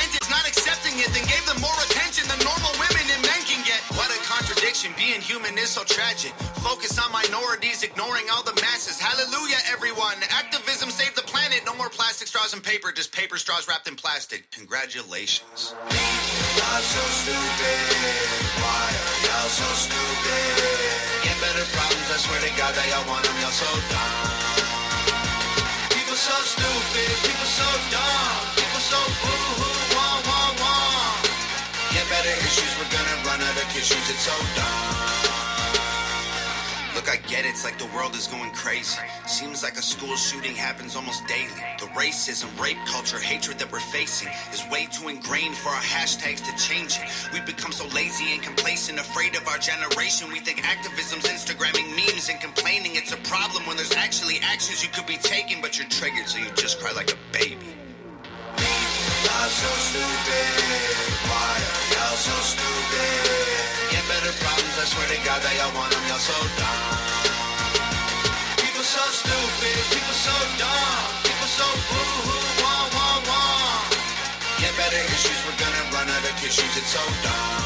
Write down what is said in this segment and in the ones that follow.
granted, not accepting it, then gave them more attention than normal women and men can get. What a contradiction, being human is so tragic. Focus on minorities, ignoring all the masses. Hallelujah, everyone. Activism saved the planet. No more plastic straws and paper, just paper straws wrapped in plastic. Congratulations. Y'all so stupid. Why are y'all so stupid? Get better problems, I swear to God that y'all want them. Y'all so dumb. People so stupid. People so dumb. People so boo-hoo, wah, wah, wah. Get better issues, we're gonna run out of tissues. It's so dumb. Look, I get it, it's like the world is going crazy. Seems like a school shooting happens almost daily. The racism, rape culture, hatred that we're facing is way too ingrained for our hashtags to change it. We've become so lazy and complacent, afraid of our generation. We think activism's Instagramming memes and complaining. It's a problem when there's actually actions you could be taking, but you're triggered, so you just cry like a baby. Y'all so stupid. Why are y'all so stupid? Get better problems, I swear to God that y'all want them. Y'all so dumb. People so stupid. People so dumb. People so boo-hoo, wah, wah, wah. Get better issues, we're gonna run out of tissues. It's so dumb.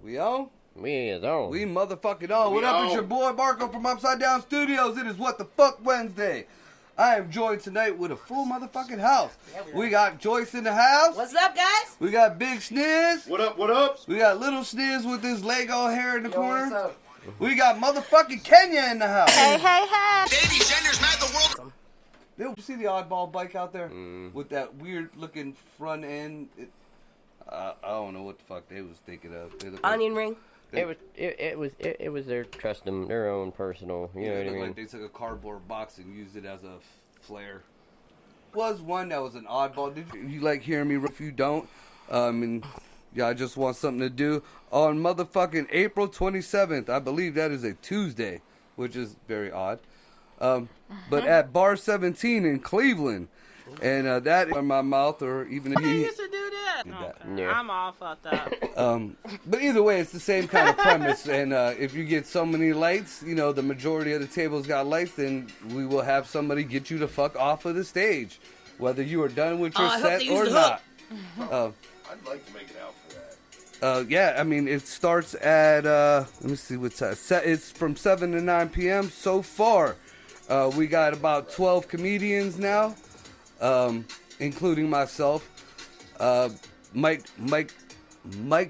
We on? We is on. We motherfucking on. What up? It's your boy Marco from Upside Down Studios. It is What the Fuck Wednesday. I am joined tonight with a full motherfucking house. We got Joyce in the house. What's up, guys? We got Big Sniz. What up, what up? We got Little Sniz with his Lego hair in the corner. What's up? We got motherfucking Kenya in the house. Hey, hey, hey. Baby genders mad the world. Did you see the oddball bike out there? With that weird looking front end? I don't know what the fuck they was thinking of. Onion ring. It was their own personal, you know what I mean? Like they took a cardboard box and used it as a flare. Was one that was an oddball. Did you like hearing me? If you don't, and yeah, I just want something to do on motherfucking April 27th. I believe that is a Tuesday, which is very odd. But at Bar 17 in Cleveland, and that in my mouth, or even if I used to do that. Okay. Yeah. I'm all fucked up. But either way, it's the same kind of premise. And if you get so many lights, you know, the majority of the tables got lights, then we will have somebody get you the fuck off of the stage, whether you are done with your set or not. I'd like to make it out for that. Yeah, I mean, it starts at, let me see what time. It's from 7 to 9 p.m. So far, we got about 12 comedians now, including myself. Mike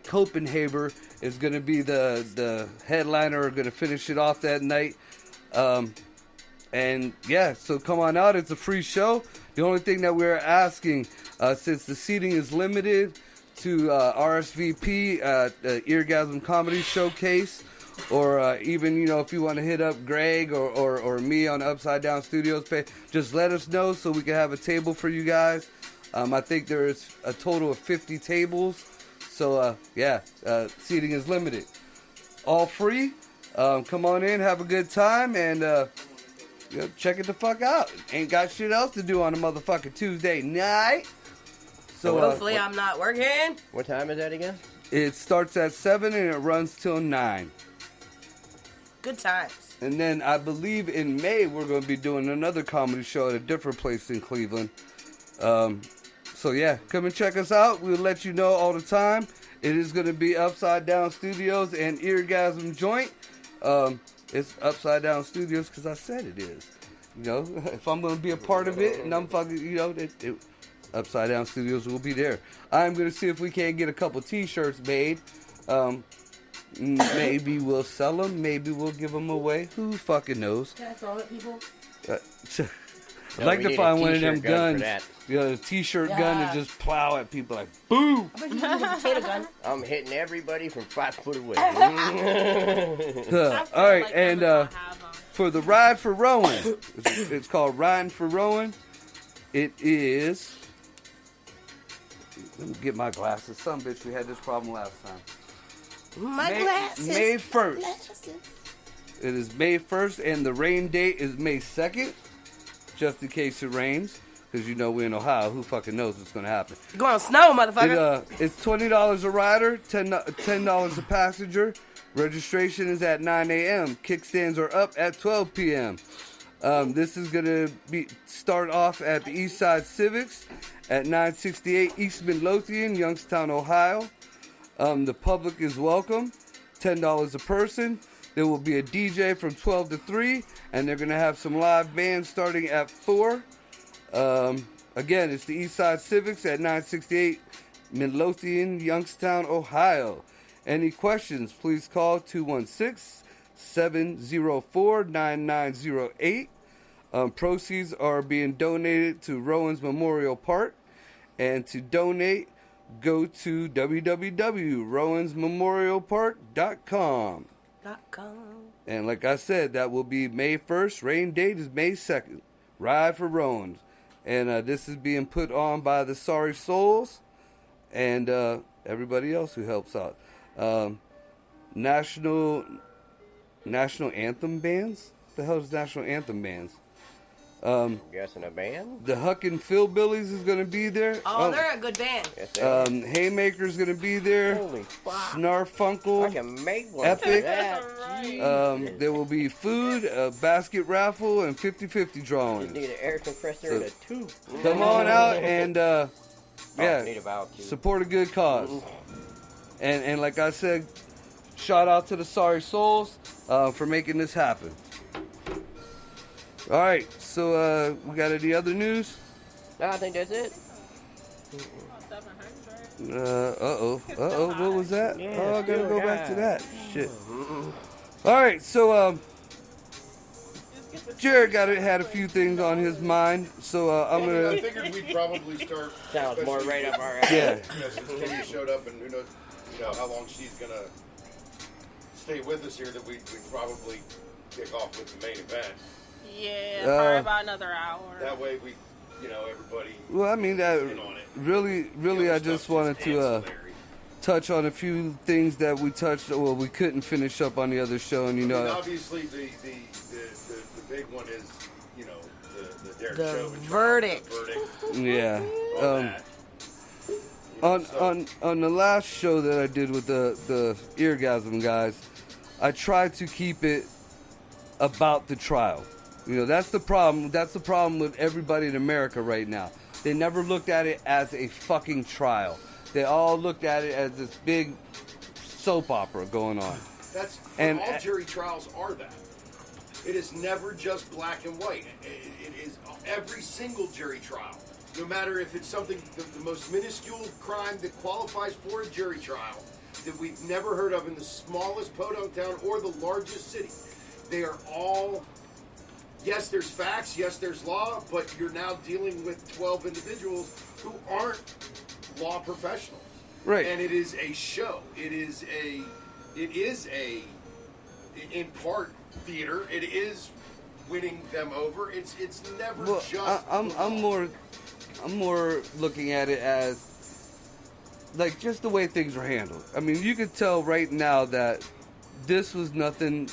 Copenhaver is going to be the headliner, going to finish it off that night. And yeah, so come on out. It's a free show. The only thing that we're asking, since the seating is limited to RSVP at the Eargasm Comedy Showcase, or even, you know, if you want to hit up Greg or me on the Upside Down Studios page, just let us know so we can have a table for you guys. I think there's a total of 50 tables. So, yeah, seating is limited. All free. Come on in, have a good time, and you know, check it the fuck out. Ain't got shit else to do on a motherfucking Tuesday night. So hopefully I'm not working. What time is that again? It starts at 7 and it runs till 9. Good times. And then I believe in May we're going to be doing another comedy show at a different place in Cleveland. So yeah, come and check us out. We'll let you know all the time. It is going to be Upside Down Studios and Eargasm Joint. It's Upside Down Studios because I said it is. You know, if I'm going to be a part of it and I'm fucking, you know, Upside Down Studios will be there. I'm going to see if we can't get a couple t-shirts made. Maybe we'll sell them. Maybe we'll give them away. Who fucking knows? Can I throw it, people? I'd like to find one of them guns, you know, a t-shirt gun, and just plow at people like, boom! I bet you use a potato gun. I'm hitting everybody from 5 foot away. All right, and for the Ride for Rowan, it's called Riding for Rowan. It is, let me get my glasses. Some bitch, we had this problem last time. My glasses. May 1st. Glasses. It is May 1st, and the rain date is May 2nd. Just in case it rains, because you know we're in Ohio. Who fucking knows what's going to happen? Going to snow, motherfucker. It's $20 a rider, $10 a passenger. Registration is at 9 a.m. Kickstands are up at 12 p.m. This is going to start off at the Eastside Civics at 968 East Midlothian, Youngstown, Ohio. The public is welcome, $10 a person. There will be a DJ from 12 to 3, and they're going to have some live bands starting at 4. Again, it's the Eastside Civics at 968 Midlothian, Youngstown, Ohio. Any questions, please call 216-704-9908. Proceeds are being donated to Rowan's Memorial Park. And to donate, go to www.rowansmemorialpark.com. And like I said, that will be May 1st. Rain date is May 2nd. Ride for Rowans. And this is being put on by the Sorry Souls and everybody else who helps out. National Anthem bands? What the hell is National Anthem bands? I'm guessing a band? The Huckin' Philbillies is going to be there. Oh, they're a good band. Yes, Haymaker's going to be there. holy fuck. Snarfunkel. I can make one Epic. for that. Jesus. There will be food, a basket raffle, and 50-50 You drawings. need an air compressor and a tube. Come on out and I yeah, need about two. support a good cause. And like I said, shout out to the Sorry Souls for making this happen. All right, so we got any other news? No, I think that's it. What was that? Yeah, Oh, I gotta still go back got to that. Shit. All right, so Jared had a few things on his mind, so I'm I gonna. figured we'd probably start. Sounds more especially, right up our alley. Yeah. Since Katie showed up, and who knows, how long she's gonna stay with us here. That we'd probably kick off with the main event. Yeah, probably about another hour. That way, everybody. Well, I mean, that in on it. really, The I other just stuff's wanted to ancillary. touch on a few things that we touched. Well, we couldn't finish up on the other show, and I mean, obviously, the big one is, the Derek The Chauvin trial, verdict. the verdict. yeah. All that. On the last show that I did with the Eargasm guys, I tried to keep it about the trial. That's the problem. That's the problem with everybody in America right now. They never looked at it as a fucking trial. They all looked at it as this big soap opera going on. All jury trials are that. It is never just black and white. It is every single jury trial. No matter if it's something, the most minuscule crime that qualifies for a jury trial that we've never heard of in the smallest podunk town or the largest city. They are all, yes, there's facts, yes, there's law, but you're now dealing with 12 individuals who aren't law professionals. Right. And it is a show. It is in part theater. It is winning them over. It's never just. I'm more looking at it as like just the way things were handled. I mean, you could tell right now that this was nothing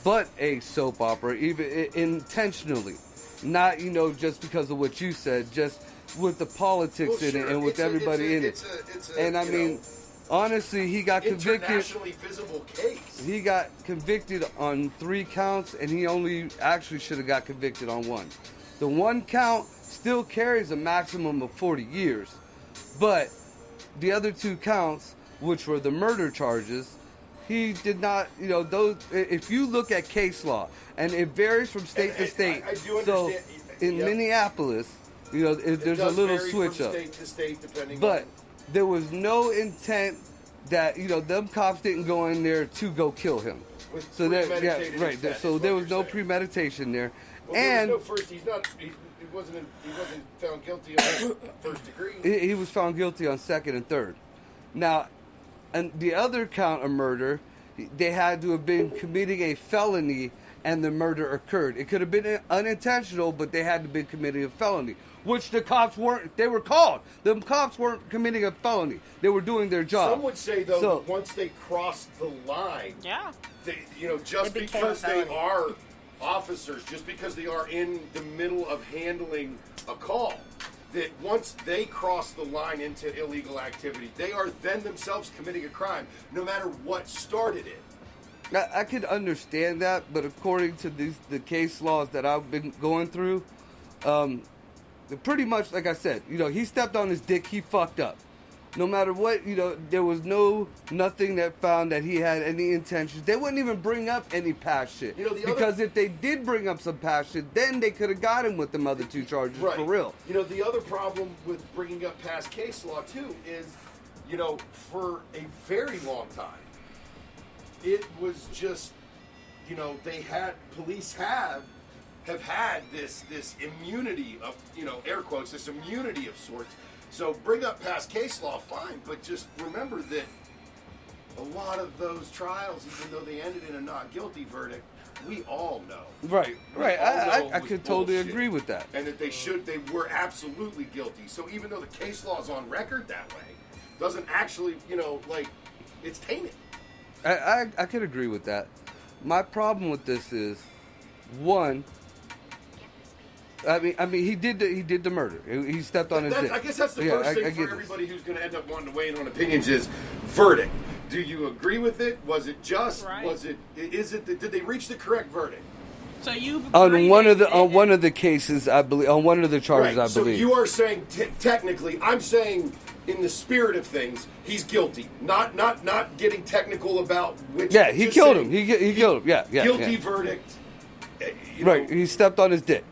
but a soap opera, even intentionally, not just because of what you said, just with the politics in it and with everybody in it. And I mean, honestly, he got convicted. Internationally visible case. He got convicted on 3 counts, and he only actually should have got convicted on 1. The 1 count still carries a maximum of 40 years, but the other 2 counts, which were the murder charges, he did not, those, if you look at case law, and it varies from state to state. I do so understand. in Yep. Minneapolis, there's a little switch up. State to state, depending But on. there was no intent that, them cops didn't go in there to go kill him. With So there, yeah, premeditated right. intent So is there what was you're no saying. premeditation there. Well, And there was no first. He wasn't found guilty of first degree. he was found guilty on 2nd and 3rd. Now, and the other count of murder, they had to have been committing a felony and the murder occurred. It could have been unintentional, but they had to be committing a felony, which the cops weren't. They were called. The cops weren't committing a felony. They were doing their job. Some would say, though, So- that once they crossed the line, Yeah. just It became because a they felony. are officers, just because they are in the middle of handling a call, that once they cross the line into illegal activity, they are then themselves committing a crime, no matter what started it. I could understand that, but according to the case laws that I've been going through, pretty much, like I said, he stepped on his dick, he fucked up. No matter what, there was nothing that found that he had any intentions. They wouldn't even bring up any past shit. Because if they did bring up some past shit, then they could have got him with them other 2 charges for real. The other problem with bringing up past case law, too, is, for a very long time, it was just, police have had this immunity of, air quotes, this immunity of sorts. So bring up past case law, fine, but just remember that a lot of those trials, even though they ended in a not guilty verdict, we all know. Right. I could totally agree with that. And that they were absolutely guilty. So even though the case law is on record that way, doesn't actually, it's tainted. I could agree with that. My problem with this is, one, I mean, he did the murder. He stepped on his dick. I guess that's the first thing for everybody who's going to end up wanting to weigh in on opinions is verdict. Do you agree with it? Was it just? Right. Did they reach the correct verdict? So you on one of the cases, I believe, on one of the charges, right. I believe. So you are saying technically, I'm saying in the spirit of things, he's guilty. Not getting technical about which. Yeah, he killed him. He killed him. Yeah. Guilty verdict. Right. He stepped on his dick.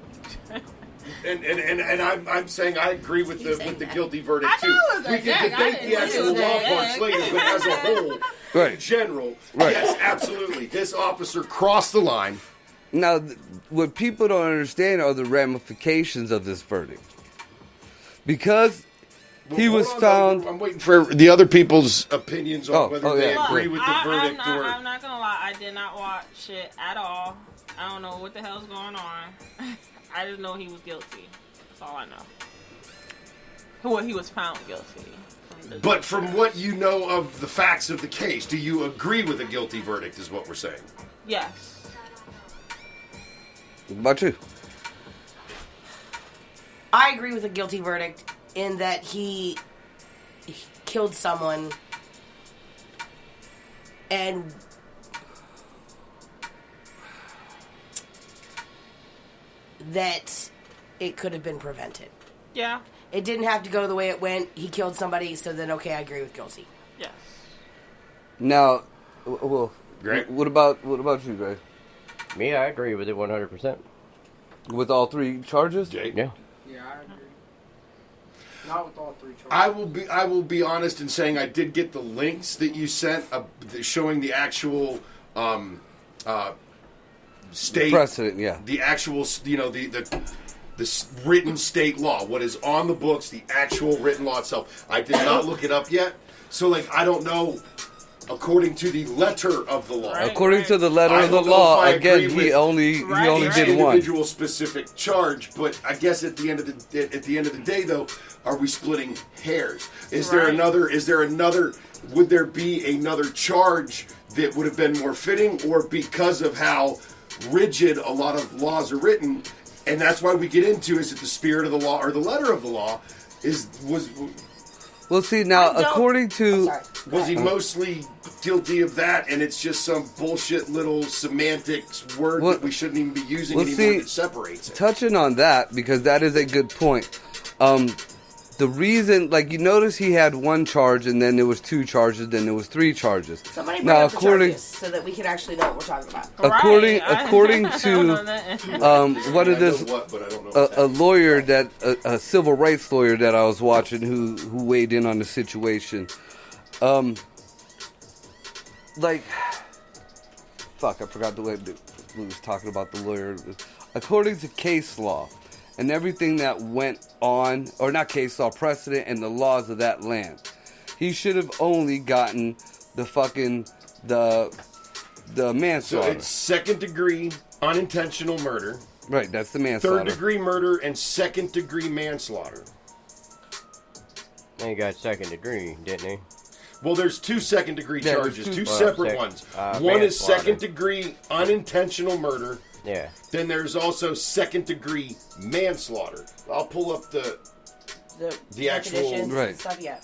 And I'm saying I agree with the guilty verdict I too. know it was We a can dick. I debate the didn't actual use law that. parts later, but as a whole, in general, yes, absolutely, this officer crossed the line. Now, what people don't understand are the ramifications of this verdict, because he was found. I'm waiting for the other people's opinions on whether they yeah. agree with the verdict I'm not gonna lie. I did not watch it at all. I don't know what the hell's going on. I just know he was guilty. That's all I know. Well, he was found guilty. But from what you know of the facts of the case, do you agree with a guilty verdict? Is what we're saying. Yes. What about you? I agree with a guilty verdict in that he killed someone and that it could have been prevented. Yeah. It didn't have to go the way it went. He killed somebody, so then okay, I agree with guilty. Yes. Now, well, Greg? What about you, Greg? Me, I agree with it 100%. With all 3 charges? Jake? Yeah. Yeah, I agree. Not with all 3 charges. I will be honest in saying I did get the links that you sent showing the actual state precedent. Yeah, the actual the written state law, what is on the books, the actual written law itself. I did not look it up yet, so I don't know. According to the letter of the law, Right. according to the letter of the law, again, he only did one individual specific charge. But I guess at the end of the day, though, are we splitting hairs? Is there another? Would there be another charge that would have been more fitting, or because of how rigid a lot of laws are written, and that's why we get into is it the spirit of the law or the letter of the law? Well, see, now, according to... Was he mostly guilty of that, and it's just some bullshit little semantics word that we shouldn't even be using anymore that separates it? Touching on that, because that is a good point. The reason, you notice he had 1 charge, and then there was 2 charges, then there was 3 charges. Somebody bring up the charges so that we can actually know what we're talking about. According to what it is, a lawyer a civil rights lawyer that I was watching who weighed in on the situation. Fuck, I forgot the way we was talking about the lawyer. According to case law and everything that went on, or not case law, precedent and the laws of that land, he should have only gotten the manslaughter. So it's 2nd degree unintentional murder. Right, that's the manslaughter. 3rd degree murder and 2nd degree manslaughter. And he got 2nd degree, didn't he? Well, there's 2 2nd degree charges, 2 separate ones. One is 2nd degree unintentional murder. Yeah. Then there's also 2nd degree manslaughter. I'll pull up the actual definitions and stuff, yeah.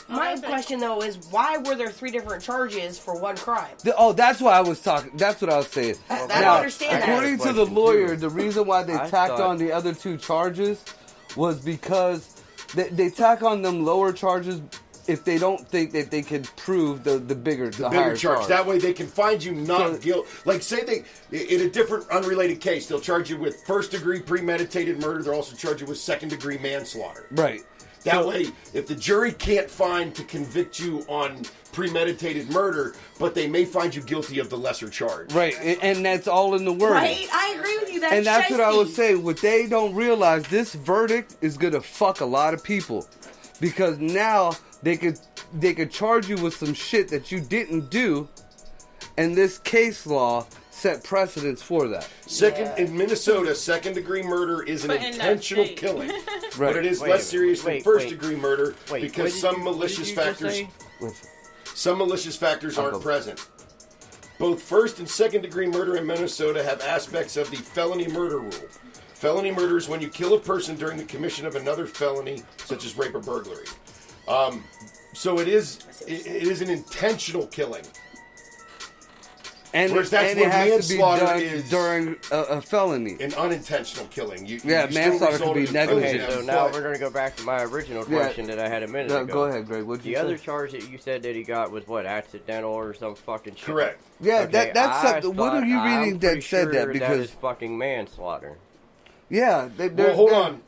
My question though is, why were there 3 different charges for one crime? That's what I was talking. That's what I was saying. I don't understand that. According to the lawyer, the reason why they I tacked thought- on the other 2 charges was because they tack on them lower charges if they don't think that they can prove the bigger higher charge. That way they can find you not guilty. Like, say they, in a different unrelated case, they'll charge you with first-degree premeditated murder. They'll also charge you with second-degree manslaughter. Right. That way, if the jury can't find to convict you on premeditated murder, but they may find you guilty of the lesser charge. Right, and that's all in the wording. Right? I agree with you. That's And that's what I shiesty. was saying. What they don't realize, this verdict is gonna fuck a lot of people, because now they could charge you with some shit that you didn't do, and this case law set precedence for that. In Minnesota, second-degree murder is an But in that intentional state. killing, Right. but it is Wait, less serious than wait, first-degree murder Wait, because what some did malicious you just factors. say? Some malicious factors aren't present. Both first and second-degree murder in Minnesota have aspects of the felony murder rule. Felony murder is when you kill a person during the commission of another felony, such as rape or burglary. So it is an intentional killing. And, Whereas that's and it what has to be manslaughter done is. during a felony. An unintentional killing. Manslaughter could be negligent. Okay, so now we're going to go back to my original question that I had a minute ago. Go ahead, Greg. What'd you The say? other charge that you said that he got was what, accidental or some fucking shit? Correct. Yeah, Okay, that's I something. What are you thought- reading I'm that pretty said sure that? that Because is fucking manslaughter. yeah, Well, hold on.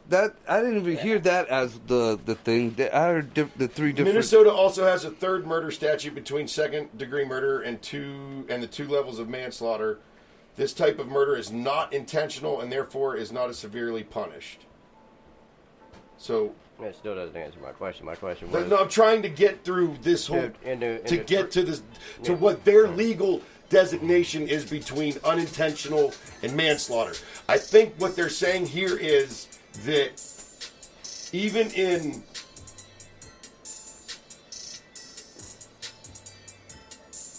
That I didn't even hear that as the thing. I heard the 3 different. Minnesota also has a third murder statute between second-degree murder and the 2 levels of manslaughter. This type of murder is not intentional and therefore is not as severely punished. So, That still doesn't answer my question. My question was... no, I'm trying to get through this whole to get to this to what their legal designation is between unintentional and manslaughter. I think what they're saying here is that even in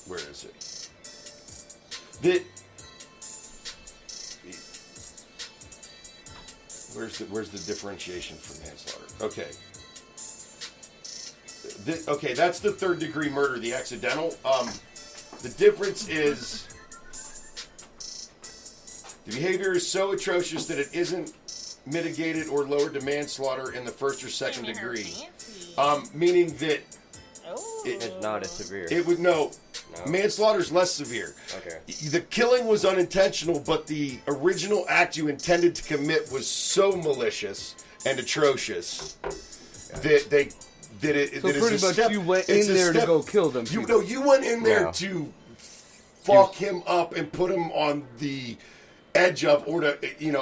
where is it? That where's the differentiation for manslaughter? Okay. Okay, that's the third degree murder, the accidental. The difference is the behavior is so atrocious that it isn't mitigated or lowered to manslaughter in the first or second degree. Meaning that it's not as severe. it would manslaughter is less severe. Okay. The killing was unintentional, but the original act you intended to commit was so malicious and atrocious that they did it. So that pretty it's a much step, you went it's in a there to step- go kill them. You went in there Yeah. to fuck him up and put him on the edge of, or to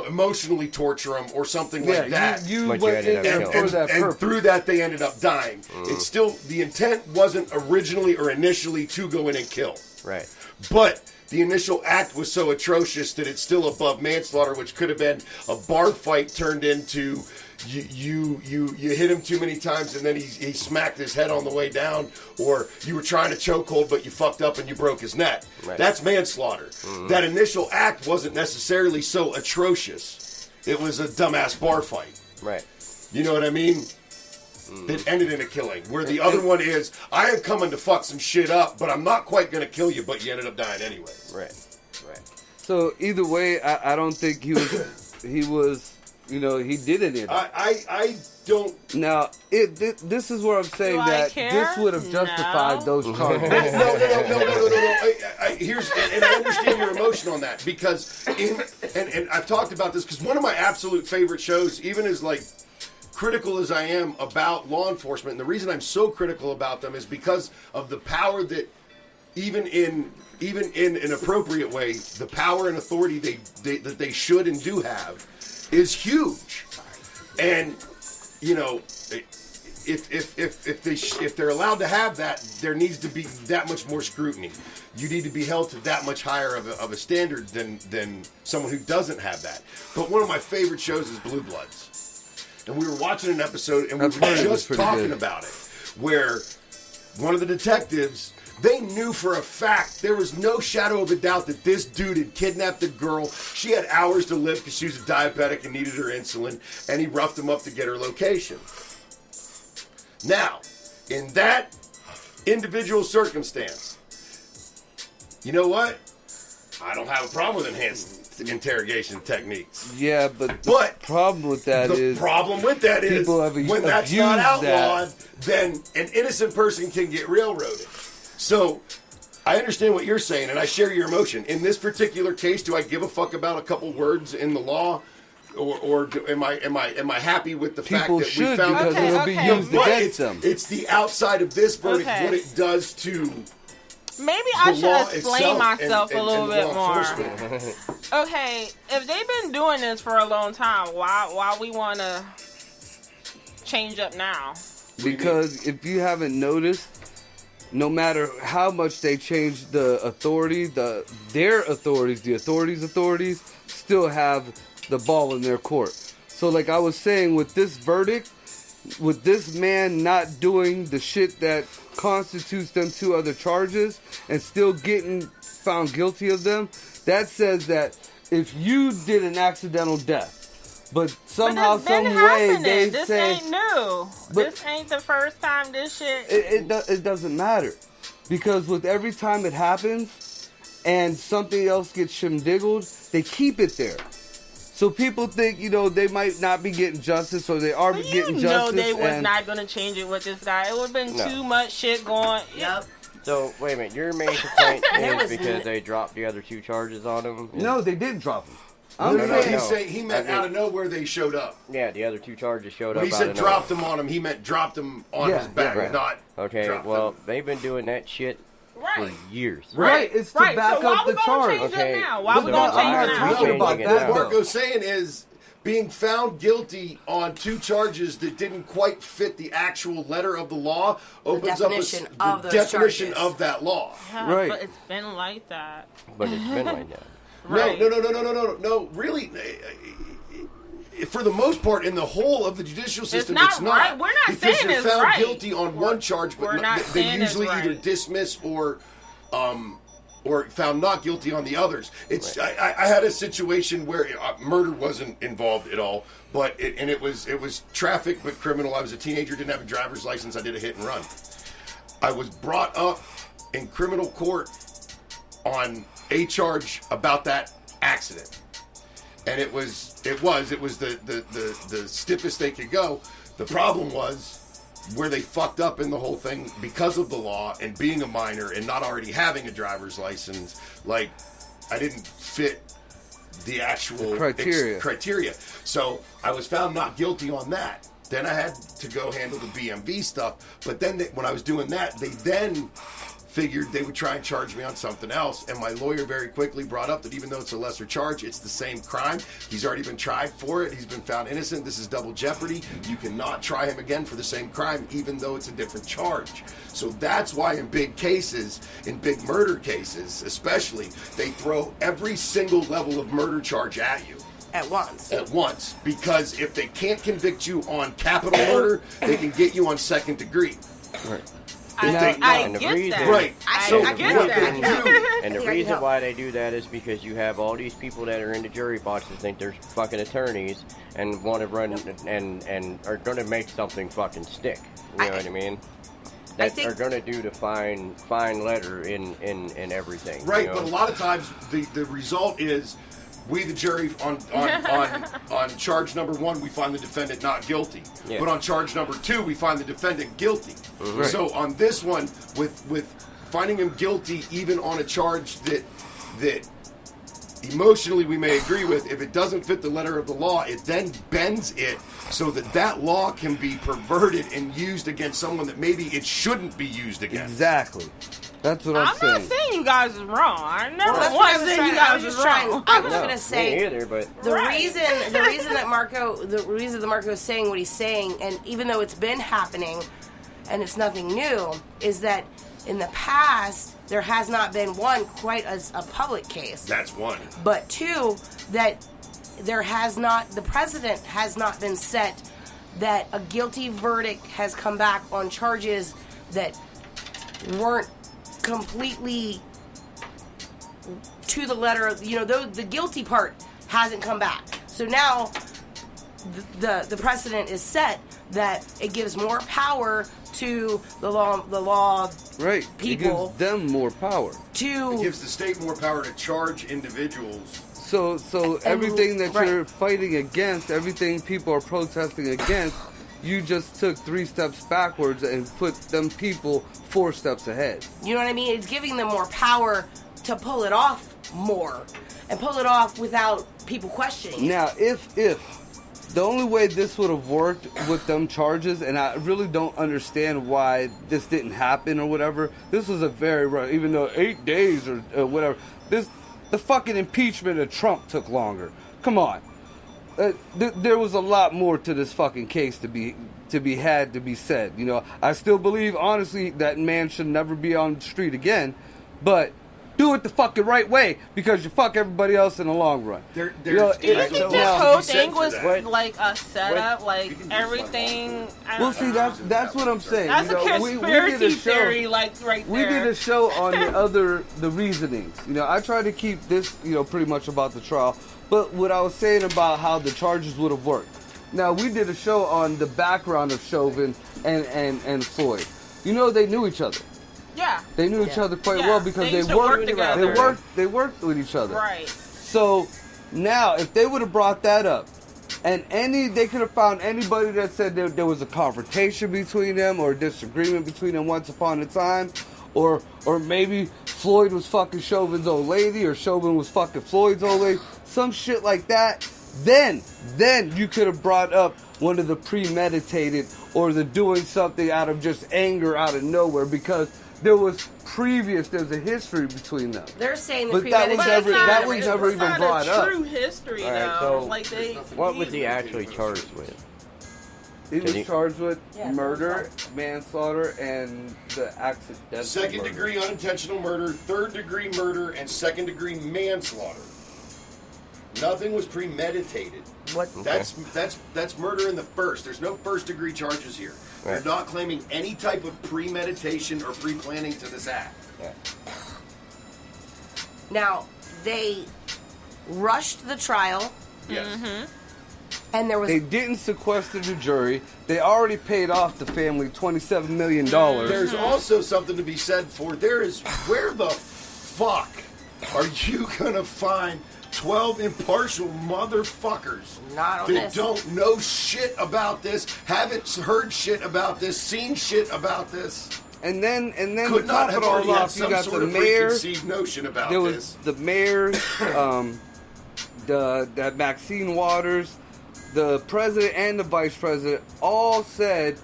emotionally torture him or something like that. You But you went ended in up there killing for him. that And purpose. through that, they ended up dying. It's still, the intent wasn't originally or initially to go in and kill. Right. But the initial act was so atrocious that it's still above manslaughter, which could have been a bar fight turned into you hit him too many times and then he smacked his head on the way down, or you were trying to chokehold but you fucked up and you broke his neck. Right. That's manslaughter. That initial act wasn't necessarily so atrocious. It was a dumbass bar fight. Right. You know what I mean? That ended in a killing. Where the other one is, I am coming to fuck some shit up, but I'm not quite going to kill you, but you ended up dying anyway. Right. Right. So either way, I don't think he was he did any of that. I don't. Now, this is where I'm saying Do I that care? this would have justified No. those charges. No. Here's, and I understand your emotion on that because and I've talked about this because one of my absolute favorite shows, even as like critical as I am about law enforcement, and the reason I'm so critical about them is because of the power that even in an appropriate way, the power and authority that they should and do have is huge. And if they're allowed to have that, there needs to be that much more scrutiny. You need to be held to that much higher of a standard than someone who doesn't have that. But one of my favorite shows is Blue Bloods. And we were watching an episode, and we I've were heard it was just pretty talking good. about it, where one of the detectives, they knew for a fact, there was no shadow of a doubt that this dude had kidnapped a girl. She had hours to live because she was a diabetic and needed her insulin, and he roughed him up to get her location. Now, in that individual circumstance, you know what? I don't have a problem with enhanced interrogation techniques. Yeah, but the problem with that is people have when that's not outlawed, then an innocent person can get railroaded. So I understand what you're saying, and I share your emotion. In this particular case, do I give a fuck about a couple words in the law? Or am I happy with the fact that we found because it'll be used against them? It's the outside of this verdict, what it does to maybe I should explain myself and a little bit more. Okay, if they've been doing this for a long time, why we want to change up now? Because if you haven't noticed, no matter how much they change the authority, the authorities still have the ball in their court. So like I was saying, with this verdict, with this man not doing the shit that constitutes them 2 other charges and still getting found guilty of them, that says that if you did an accidental death, but somehow, some way they this say... This ain't new. This ain't the first time this shit... It doesn't matter. Because with every time it happens and something else gets shimdiggled, they keep it there. So people think, they might not be getting justice, or they are getting justice. They was not going to change it with this guy. It would have been too much shit going. Yep. So, wait a minute. Your main complaint is because they dropped the other 2 charges on him? No, they didn't drop them. He meant out of nowhere they showed up. Yeah, the other 2 charges showed up. When he said dropped them on him, he meant dropped them on his back, not okay, well, they've been doing that shit for years. Right, it's to back up the charge. Okay, why we gonna change it now? Talking about that, what Marco's saying is being found guilty on 2 charges that didn't quite fit the actual letter of the law opens up the definition of that law. Yeah, right. But it's been like that. But it's been like that. Right. No, really. For the most part, in the whole of the judicial system, it's not. Right. We're not because saying you're it's found right. guilty on one charge, but they usually either dismiss or found not guilty on the others. It's I had a situation where murder wasn't involved at all, but it was traffic but criminal. I was a teenager, didn't have a driver's license. I did a hit and run. I was brought up in criminal court on a charge about that accident, and it was the stiffest they could go. The problem was where they fucked up in the whole thing because of the law and being a minor and not already having a driver's license. Like, I didn't fit the actual criteria. So I was found not guilty on that. Then I had to go handle the BMV stuff. But then when I was doing that, they then figured they would try and charge me on something else, and my lawyer very quickly brought up that even though it's a lesser charge, it's the same crime. He's already been tried for it. He's been found innocent. This is double jeopardy. You cannot try him again for the same crime, even though it's a different charge. So that's why in big cases, in big murder cases especially, they throw every single level of murder charge at you. At once. Because if they can't convict you on capital murder, they can get you on second degree. Right. I get that. Right. I get that. And the reason why they do that is because you have all these people that are in the jury box that think they're fucking attorneys and want to run and are going to make something fucking stick. You know what I mean? That are going to do the fine letter in everything. Right, you know? but a lot of times the result is we, the jury, on charge number 1, we find the defendant not guilty. Yeah. But on charge number 2, we find the defendant guilty. Mm-hmm. Right. So on this one, with finding him guilty, even on a charge that emotionally we may agree with, if it doesn't fit the letter of the law, it then bends it so that law can be perverted and used against someone that maybe it shouldn't be used against. Exactly. That's what I'm saying. I'm not saying you guys is wrong. I never was saying you guys is wrong. I was going to say me either, but the reason that Marco is saying what he's saying, and even though it's been happening and it's nothing new, is that in the past there has not been, one, quite as a public case. That's one. But 2, that the precedent has not been set that a guilty verdict has come back on charges that weren't completely to the letter of, the guilty part hasn't come back. So now the precedent is set that it gives more power to the law Right. people. It gives them more power. It gives the state more power to charge individuals. So everything that right. you're fighting against, everything people are protesting against, you just took 3 steps backwards and put them people 4 steps ahead. You know what I mean? It's giving them more power to pull it off more and pull it off without people questioning it. Now, if the only way this would have worked with them charges, and I really don't understand why this didn't happen or whatever. This was a very, even though 8 days or whatever, the fucking impeachment of Trump took longer. Come on. There was a lot more to this fucking case to be said. You know, I still believe, honestly, that man should never be on the street again, but do it the fucking right way, because you fuck everybody else in the long run. Do you think this whole thing was like a setup, like everything? Well, see, that's what I'm saying. That's a conspiracy theory, like right there. We did a show on the reasonings. You know, I tried to keep this, pretty much about the trial, but what I was saying about how the charges would have worked. Now, we did a show on the background of Chauvin and Floyd. You know, they knew each other. Yeah. They knew each other quite well because they worked together. They worked with each other. Right. So now, if they would have brought that up, and they could have found anybody that said there was a confrontation between them or a disagreement between them once upon a time, or maybe Floyd was fucking Chauvin's old lady, or Chauvin was fucking Floyd's old lady, some shit like that. Then you could have brought up one of the premeditated or the doing something out of just anger out of nowhere, because there's a history between them. They're saying but that was never even brought up. True history, All right, though. so Like what was he actually charged with? He was charged with murder, manslaughter, and the accidental Second degree unintentional murder, 3rd degree murder, and 2nd degree manslaughter. Nothing was premeditated. What? That's murder in the first. There's no 1st degree charges here. Right. They're not claiming any type of premeditation or pre-planning to this act. Yeah. Now, they rushed the trial. Yes. Mm-hmm. And there was... They didn't sequester the jury. They already paid off the family $27 million. There's also something to be said for where the fuck are you gonna find 12 impartial motherfuckers that don't know shit about this, haven't heard shit about this, seen shit about this? And then Could to not top have it all already had off, you some got sort the of mayor. preconceived notion about There this. was the mayor, that Maxine Waters, the president and the vice president all said,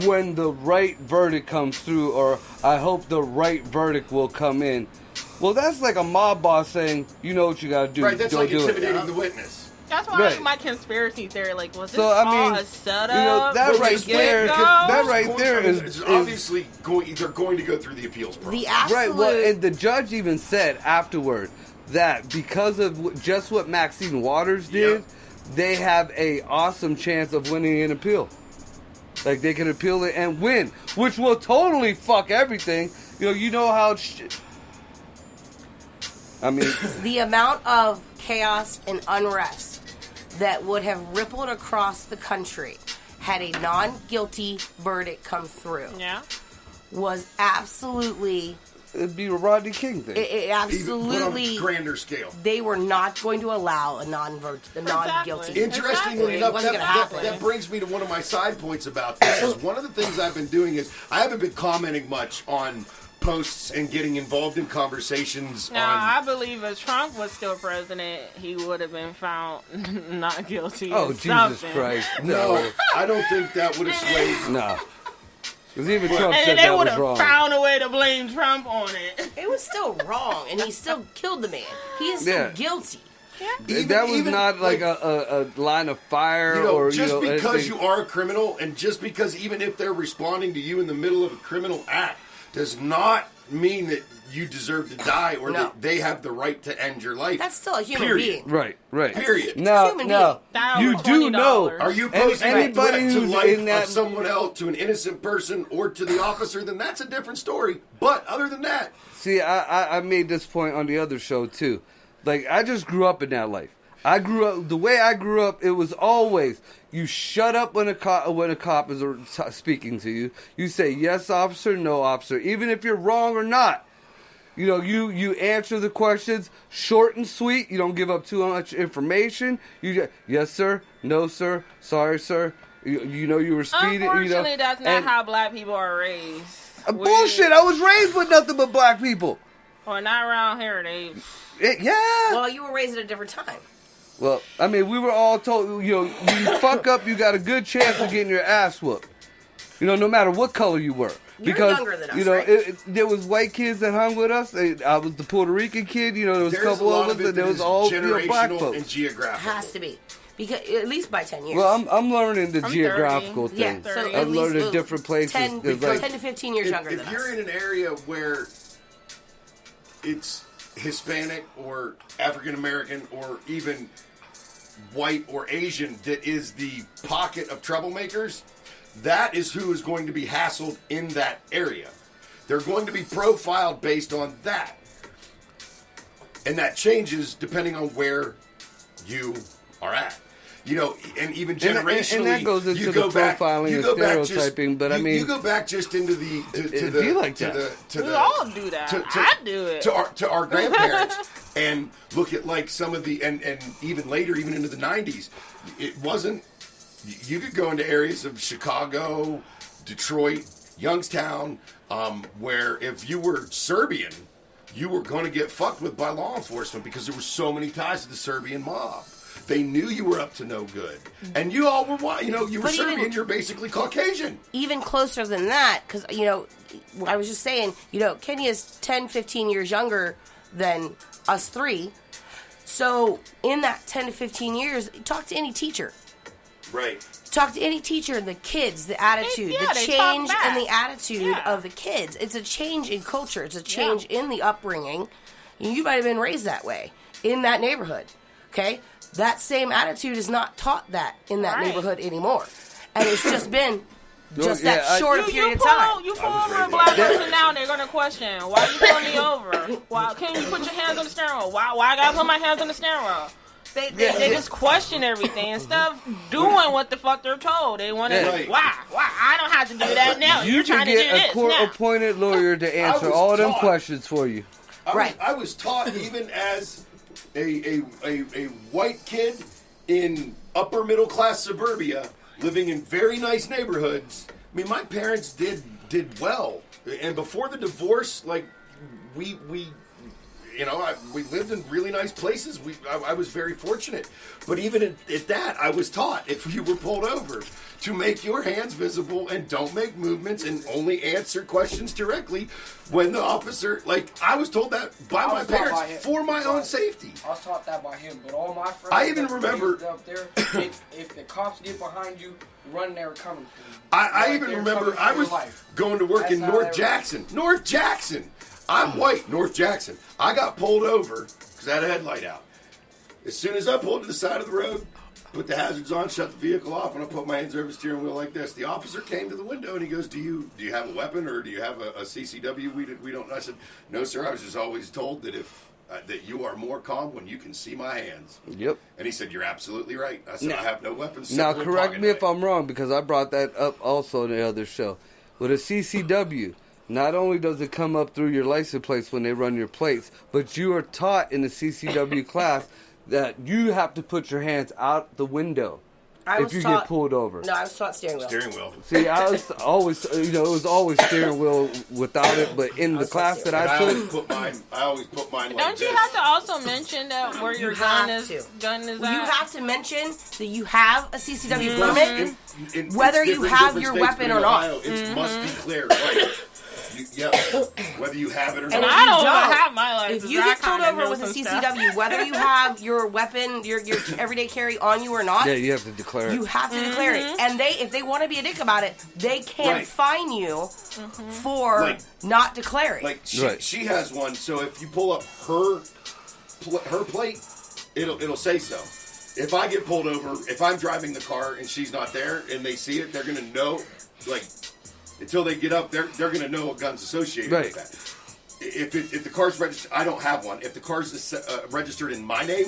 when the right verdict comes through, or I hope the right verdict will come in. Well, that's like a mob boss saying, you know what you got to do. Right, that's don't like do intimidating it. the witness. That's why my conspiracy theory, like, was this So, I all mean, a setup? that right there, that right there It's obviously they're going to go through the appeals process. The absolute... Right, well, and the judge even said afterward that because of just what Maxine Waters did, they have a awesome chance of winning an appeal. Like, they can appeal it and win, which will totally fuck everything. You know how... I mean... The amount of chaos and unrest that would have rippled across the country had a non-guilty verdict come through was absolutely... It'd be a Rodney King thing. It absolutely... Even put on a grander scale. They were not going to allow a non-guilty. Interestingly enough, it wasn't gonna happen. that brings me to one of my side points about this. Is one of the things I've been doing is I haven't been commenting much on posts and getting involved in conversations. I believe if Trump was still president, he would have been found not guilty. Oh, of Jesus something. Christ. No, I don't think that would have swayed. No. Because even Trump And said they that would was have wrong. found a way to blame Trump on it. It was still wrong, and he still killed the man. He is still guilty. That was not like a line of fire or just because anything. you are a criminal, and just because even if they're responding to you in the middle of a criminal act, does not mean that you deserve to die or that they have the right to end your life. That's still a human being. Right. Period. Now, you do know. Are you posing anybody a threat to who's life in that of someone else, to an innocent person, or to the officer? Then that's a different story. But other than that, see, I made this point on the other show too. Like, I just grew up in that life. The way I grew up, it was always you shut up when a cop is speaking to you. You say yes, officer, no, officer, even if you're wrong or not. You know, you answer the questions short and sweet. You don't give up too much information. You just, yes, sir, no, sir, sorry, sir. You know you were speeding. Unfortunately, you know, that's not how black people are raised. Bullshit! I was raised with nothing but black people. Well, not around here. Yeah. Well, you were raised at a different time. Well, I mean, we were all told, you know, you fuck up, you got a good chance of getting your ass whooped. You know, no matter what color you were. You're because, younger than us, you know, right? there was white kids that hung with us. I was the Puerto Rican kid. You know, there was a couple of us, and there was all black folks. And geographical. Has to be. Because at least by 10 years. Well, I'm learning the geographical 30. thing. Yeah, so I'm learning different places. 10 to 15 years younger than us. If you're in an area where it's Hispanic or African American or even white or Asian that is the pocket of troublemakers, that is who is going to be hassled in that area. They're going to be profiled based on that. And that changes depending on where you are at. You know, and even generationally, and that goes into you go the profiling and stereotyping. But I mean, you go back just into the We all do that. I do it to our grandparents and look at like some of the and even later, even into the 90s, it wasn't. You could go into areas of Chicago, Detroit, Youngstown, where if you were Serbian, you were going to get fucked with by law enforcement because there were so many ties to the Serbian mob. They knew you were up to no good. And you all were, you know, you were Serbian, you're basically Caucasian. Even closer than that, because, you know, I was just saying, you know, Kenya is 10, 15 years younger than us three. So in that 10 to 15 years, talk to any teacher. Right. Talk to any teacher, the kids, the attitude, the change in the attitude of the kids. It's a change in culture. It's a change in the upbringing. You might have been raised that way in that neighborhood. Okay? That same attitude is not taught that in that neighborhood anymore. And it's just been that short period of time. You pull over a black person now, they're going to question, why you pulling me over? Why can't you put your hands on the steering wheel? Why I got to put my hands on the steering wheel? They just question everything instead of doing what the fuck they're told. They want to, why? I don't have to do that now. You're trying to do this now. You can get a court-appointed lawyer to answer all them questions for you. I was taught even as a white kid in upper middle class suburbia, living in very nice neighborhoods. I mean, my parents did well, and before the divorce, like we lived in really nice places. I was very fortunate, but even at that, I was taught if you were pulled over to make your hands visible and don't make movements and only answer questions directly when the officer, like, I was told that by my parents for my own safety. I was taught that by him, but all my friends, I even remember up there, if the cops get behind you, run there coming for you. I even remember I was going to work in North Jackson. North Jackson. I'm white, North Jackson. I got pulled over because I had a headlight out. As soon as I pulled to the side of the road, put the hazards on, shut the vehicle off, and I put my hands over the steering wheel like this. The officer came to the window and he goes, "Do you have a weapon or do you have a CCW? We don't." I said, "No, sir. I was just always told that that you are more calm when you can see my hands." Yep. And he said, "You're absolutely right." I said, "I have no weapons." Now, correct me if I'm wrong, because I brought that up also in the other show. With a CCW, not only does it come up through your license plates when they run your plates, but you are taught in the CCW class that you have to put your hands out the window if you get pulled over. No, I was taught steering wheel. Steering wheel. See, I was always, it was always steering wheel without it, but in the class that I took, I always put mine like Don't you this. have to also mention that where your gun is at? You have to mention that you have a CCW permit, whether you have your weapon or not. It must be clear, right? Whether you have it or not. And I don't have my license. If you get pulled over with a CCW, whether you have your weapon, your everyday carry on you or not, you have to declare it. You have to declare it. And if they want to be a dick about it, they can fine you for not declaring. Like she has one, so if you pull up her plate, it'll say so. If I get pulled over, if I'm driving the car and she's not there and they see it, they're gonna know, like, until they get up, they're going to know a gun's associated with that. If the car's registered, I don't have one. If the car's registered in my name,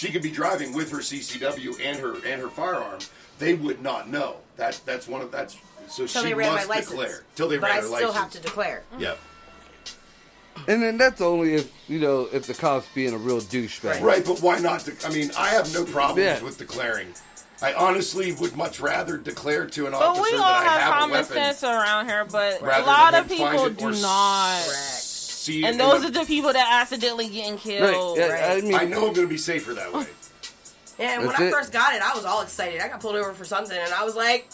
she could be driving with her CCW and her firearm. They would not know. That's one of that's. So Till she they ran my must license. declare. Till they But ran I her still license. have to declare. Yep. And then that's only if, if the cop's being a real douchebag. Right, but why not? I mean, I have no problems Yeah. with declaring. I honestly would much rather declare to an But officer we that all I have have a common weapon. sense around here, but a rather lot than of them find people it or do not. See it And in those the- are the people that accidentally getting killed. Right. Yeah, I mean, I know I'm going to be safer that way. Yeah, and when That's I it. first got it, I was all excited. I got pulled over for something, and I was like,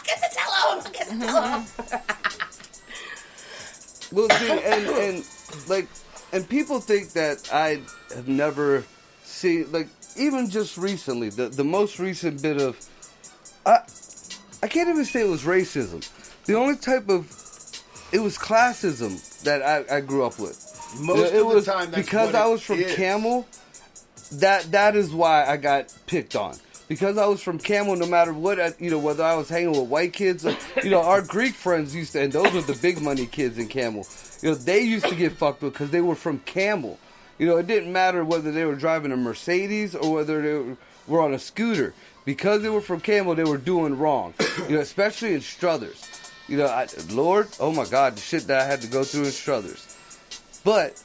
get to tell him, get to tell him. well, see, and people think that I have never seen, like, even just recently, the most recent bit of, I can't even say it was racism. The only type of, it was classism that I grew up with. Most it of was the time, that's because what I it was from is. Camel. That is why I got picked on. Because I was from Camel, no matter what, whether I was hanging with white kids or, our Greek friends used to, and those were the big money kids in Camel. They used to get fucked with because they were from Camel. It didn't matter whether they were driving a Mercedes or whether they were on a scooter. Because they were from Camel, they were doing wrong. Especially in Struthers. Lord, oh my God, the shit that I had to go through in Struthers. But,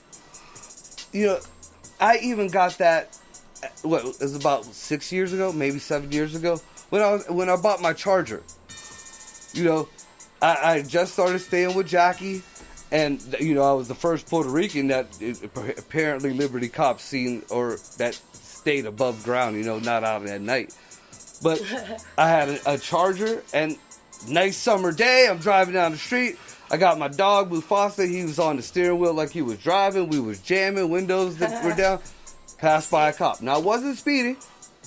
I even got that, it was about 6 years ago, maybe 7 years ago, when I bought my Charger. I just started staying with Jackie, and, I was the first Puerto Rican that apparently Liberty cops seen, or that stayed above ground, not out at night. But I had a Charger, and nice summer day, I'm driving down the street. I got my dog, Mufasa. He was on the steering wheel like he was driving. We was jamming. Windows that were down. Passed by a cop. Now, I wasn't speeding.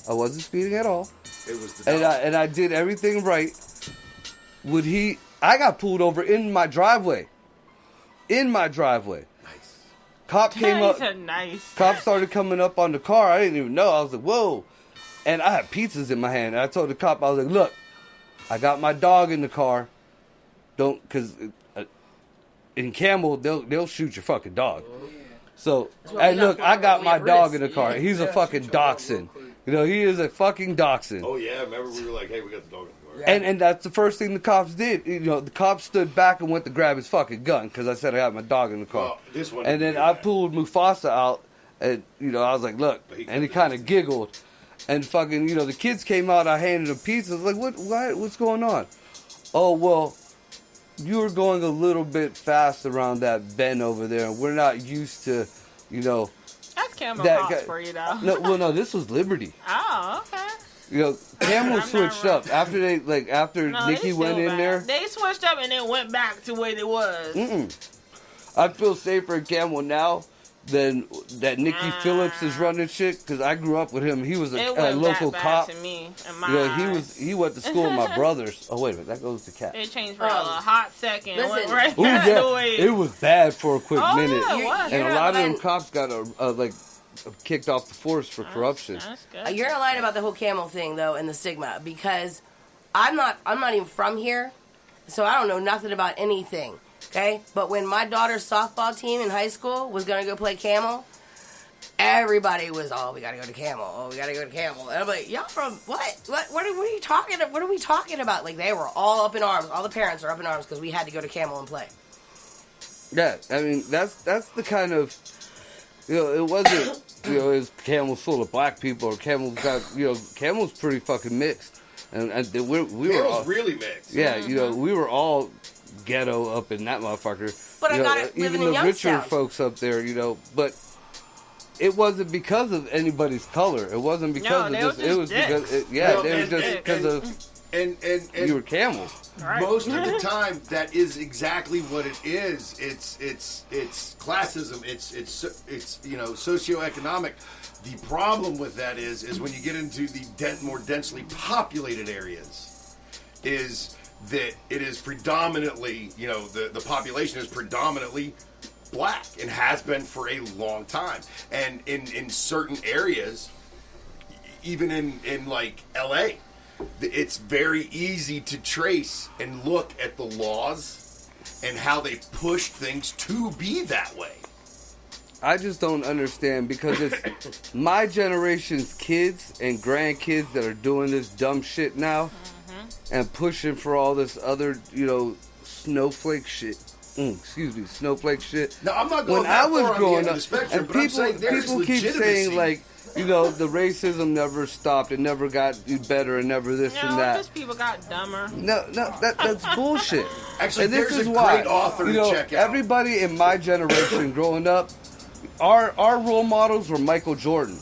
I wasn't speeding at all. It was the And I did everything right. I got pulled over in my driveway. In my driveway. Nice. Cop came He up. said nice. Cop started coming up on the car. I didn't even know. I was like, whoa. And I had pizzas in my hand. And I told the cop, I was like, look, I got my dog in the car. Because in Camel, they'll shoot your fucking dog. So, why hey, we look, got I got we my have dog Riz. in the car. He's a Yeah, fucking shoot your dog dachshund. real quick. He is a fucking dachshund. Oh yeah, remember we were like, hey, we got the dog in the car. And that's the first thing the cops did. The cops stood back and went to grab his fucking gun because I said I got my dog in the car. Well, this one. And then I pulled Mufasa out, and I was like, "Look," and he kind of giggled, and fucking, the kids came out. I handed them pizza. I was like, what's going on? Oh well, you were going a little bit fast around that bend over there, and we're not used to, That's Camel that Cops guy- for you, though. No, this was Liberty. Oh, okay. Camel I'm not switched right. up after No, Nikki they went still in bad. there. They switched up and then went back to where they was. I feel safer in Camel now than that Nikki Phillips is running shit because I grew up with him. He was It a went local back cop. bad to me and my eyes. He went to school with my brothers. Oh wait a minute, that goes to cat. It changed for a hot second. listen. Went right Oh back yeah, the way. it was bad for a quick Oh, minute, yeah, it was. and a You're lot of not them lying. cops got kicked off the force for corruption. That's good. You're not lying about the whole Camel thing, though, and the stigma, because I'm not even from here, so I don't know nothing about anything, okay? But when my daughter's softball team in high school was going to go play Camel, everybody was, we got to go to Camel. Oh, we got to go to Camel. And I'm like, y'all from what? What are you talking about? What are we talking about? Like, they were all up in arms. All the parents are up in arms because we had to go to Camel and play. Yeah, I mean that's the kind of it wasn't is Camel's full of black people or Camel's got Camel's pretty fucking mixed, and we were all, Camel's really mixed. yeah we were all ghetto up in that motherfucker. But I got it even living in the richer Youngstown. folks up there, but it wasn't because of anybody's color. It wasn't because No, of they this. was It just was dicks. because Well, they were and- just and- because and- of And you were camels. Right. most of the time, that is exactly what it is. It's classism. It's socioeconomic. The problem with that is when you get into the more densely populated areas, is that it is predominantly the population is predominantly black and has been for a long time. And in certain areas, even in like LA, it's very easy to trace and look at the laws and how they pushed things to be that way. I just don't understand because it's my generation's kids and grandkids that are doing this dumb shit now and pushing for all this other, snowflake shit. Snowflake shit. No, I'm not going when that I was far on the growing end of up, the spectrum, and but I'm saying there's people keep saying legitimacy. the racism never stopped, it never got better, and never this and that. Just people got dumber. No, that's bullshit. Actually, and this there's is a why, great author to check out. Everybody in my generation growing up, our role models were Michael Jordan.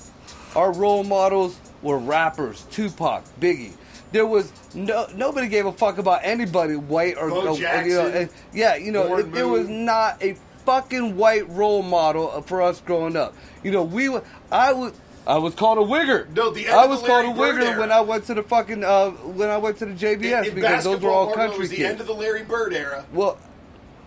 Our role models were rappers, Tupac, Biggie. There was nobody gave a fuck about anybody white or Bo Jackson, there was not a fucking white role model for us growing up. I was called a wigger. No, the end I of was the called a Larry Bird wigger era. when I went to the fucking when I went to the JVS in because those were all basketball, country it was the kids. end of the Larry Bird era. Well,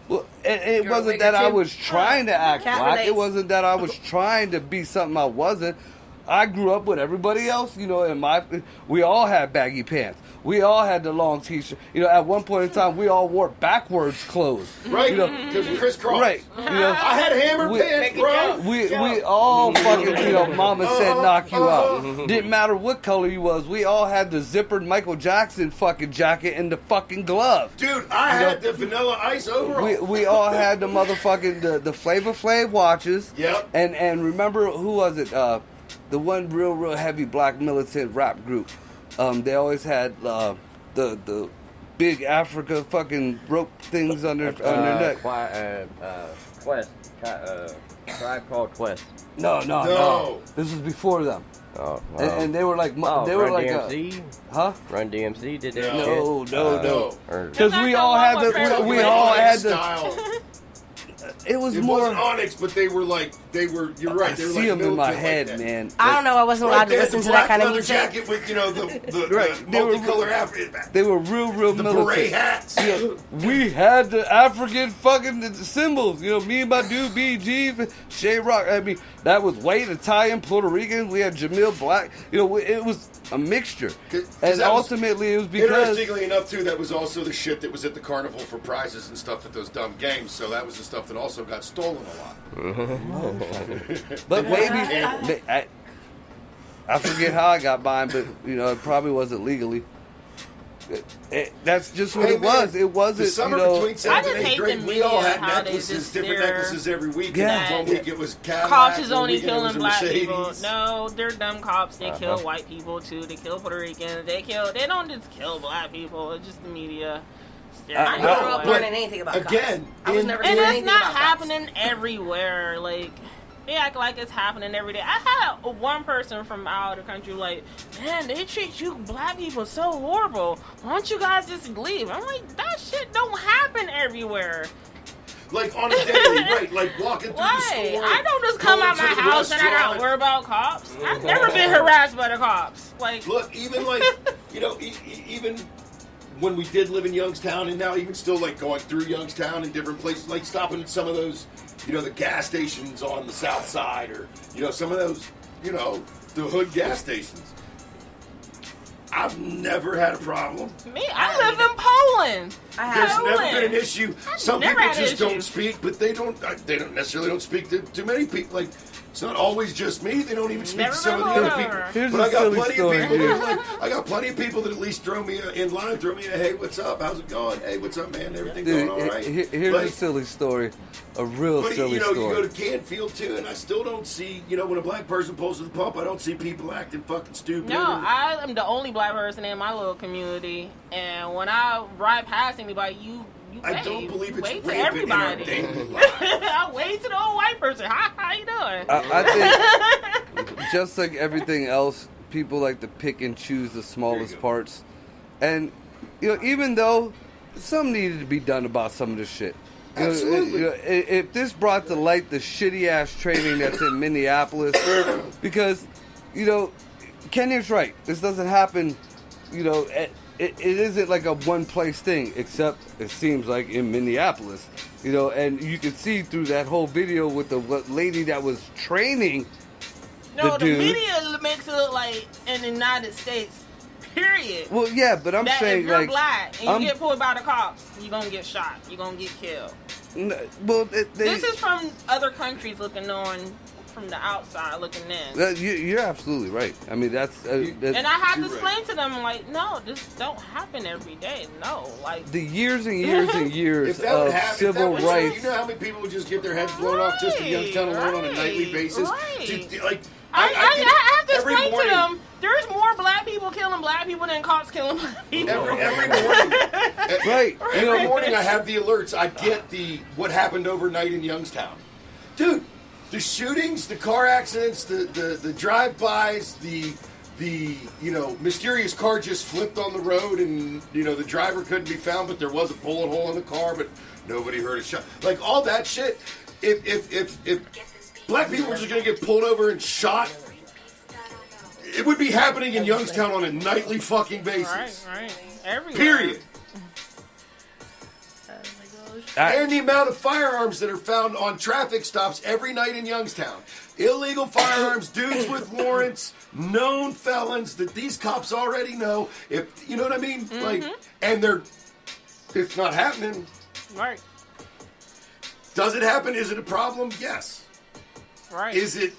and it You're a wasn't wigger that I too? was trying to act Cat black. relates. It wasn't that I was trying to be something I wasn't. I grew up with everybody else, and we all had baggy pants. We all had the long t-shirt. At one point in time, we all wore backwards clothes. Right, because of crisscross. Right. I had hammer pants, bro. We all fucking, mama said knock you out. Didn't matter what color you was. We all had the zippered Michael Jackson fucking jacket and the fucking glove. Dude, I had the Vanilla Ice overall. We all had the motherfucking, the Flavor Flav watches. Yep. And remember, who was it? The one real heavy black militant rap group. They always had the big Africa fucking rope things on their neck. Tribe Called Quest. No. This was before them. Oh, wow. And they were like, they Run were like, DMC? Run DMC did that no, shit? no. Or- Because we all had we all had the. style. It was It more. wasn't Onyx, but they were. You're right. I they were see like them in my militant head, like that. man. I don't know. I wasn't allowed to They had listen the to that black kind of leather music. jacket with the Right. They were- multicolor outfit. They were real The militant. beret hats. We had the African fucking symbols. Me and my dude BG, Shay Rock. I mean, that was white, Italian, Puerto Rican. We had Jamil Black. It was a mixture. 'Cause And that was- ultimately, it was because. Interestingly enough, too, that was also the shit that was at the carnival for prizes and stuff at those dumb games. So that was the stuff that also got stolen a lot. But maybe. I forget how I got mine, but, it probably wasn't legally. That's just what Hey, it was. man, It wasn't, the summer between 7th I and just 8th hate grade, the we all media, had how they necklaces, just different steer necklaces every week. Yeah. One week it was Cadillac. Cops is one only weekend it killing was a black Mercedes. people. No, they're dumb cops. They kill white people too. They kill Puerto Ricans. They don't just kill black people. It's just the media. I grew up But learning anything about again, cops. I was never And doing it's anything not about happening everywhere. Like, they act like it's happening every day. I had one person from out of the country like, man, they treat you black people so horrible. Why don't you guys just leave? I'm like, that shit don't happen everywhere. Like on a daily, right? Like walking through the Why? store. I don't just come going out my to the house and I gotta restaurant. worry about cops. I've never been harassed by the cops. Like, Look, even like, even when we did live in Youngstown, and now even still like going through Youngstown and different places, like stopping at some of those, the gas stations on the south side, or some of those, the hood gas stations. I've never had a problem. me, I live in Poland. There's Poland. never been an issue. Some never people had just don't issues. speak, but they don't necessarily don't speak to too many people. Like, it's not always just me. They don't even speak Never to some of the been other pulled people. over. Here's But a I got silly plenty story, of people. dude. I got plenty of people that at least throw me in line, throw me a hey, what's up? How's it going? Hey, what's up, man? Everything Dude, going all right? here's Like, a silly story. A real but silly you story. go to Canfield too, and I still don't see. When a black person pulls to the pump, I don't see people acting fucking stupid. No, I am the only black person in my little community, and when I ride past anybody, you I wave. don't believe it's wave to rampant in our everybody. daily life. I wave to the old white person. Hi, how you doing? I think just like everything else, people like to pick and choose the smallest parts. And, even though some needed to be done about some of this shit. Absolutely. If this brought to light the shitty ass training that's in Minneapolis, because, Kenyon's right. This doesn't happen, it isn't like a one place thing, except it seems like in Minneapolis, and you can see through that whole video with the lady that was training. No, the dude. media makes it look like in the United States, period. Well, yeah, but I'm that saying if you're like black and you I'm- get pulled by the cops, you're gonna get shot. You're gonna get killed. Well, This is from other countries looking on from the outside looking in. You're absolutely right. I mean, that's And I have to You're explain right. to them, like, no, this don't happen every day. No, like, the years and years and years If that would of happen, civil rights. You know how many people would just get their heads blown off just in Youngstown alone on a nightly basis? Right. Like, I have to every explain morning- to them, there's more black people killing black people than cops killing black people. Every morning, Right. every morning I have the alerts. I get what happened overnight in Youngstown, dude. The shootings, the car accidents, the drive-bys, the mysterious car just flipped on the road and the driver couldn't be found, but there was a bullet hole in the car, but nobody heard a shot. Like all that shit. If black people were just gonna get pulled over and shot, it would be happening in Youngstown on a nightly fucking basis. Right. Everywhere. Period. And the amount of firearms that are found on traffic stops every night in Youngstown. Illegal firearms, dudes with warrants, known felons that these cops already know. If you know what I mean? Mm-hmm. Like, and it's not happening. Right. Does it happen? Is it a problem? Yes. Right. Is it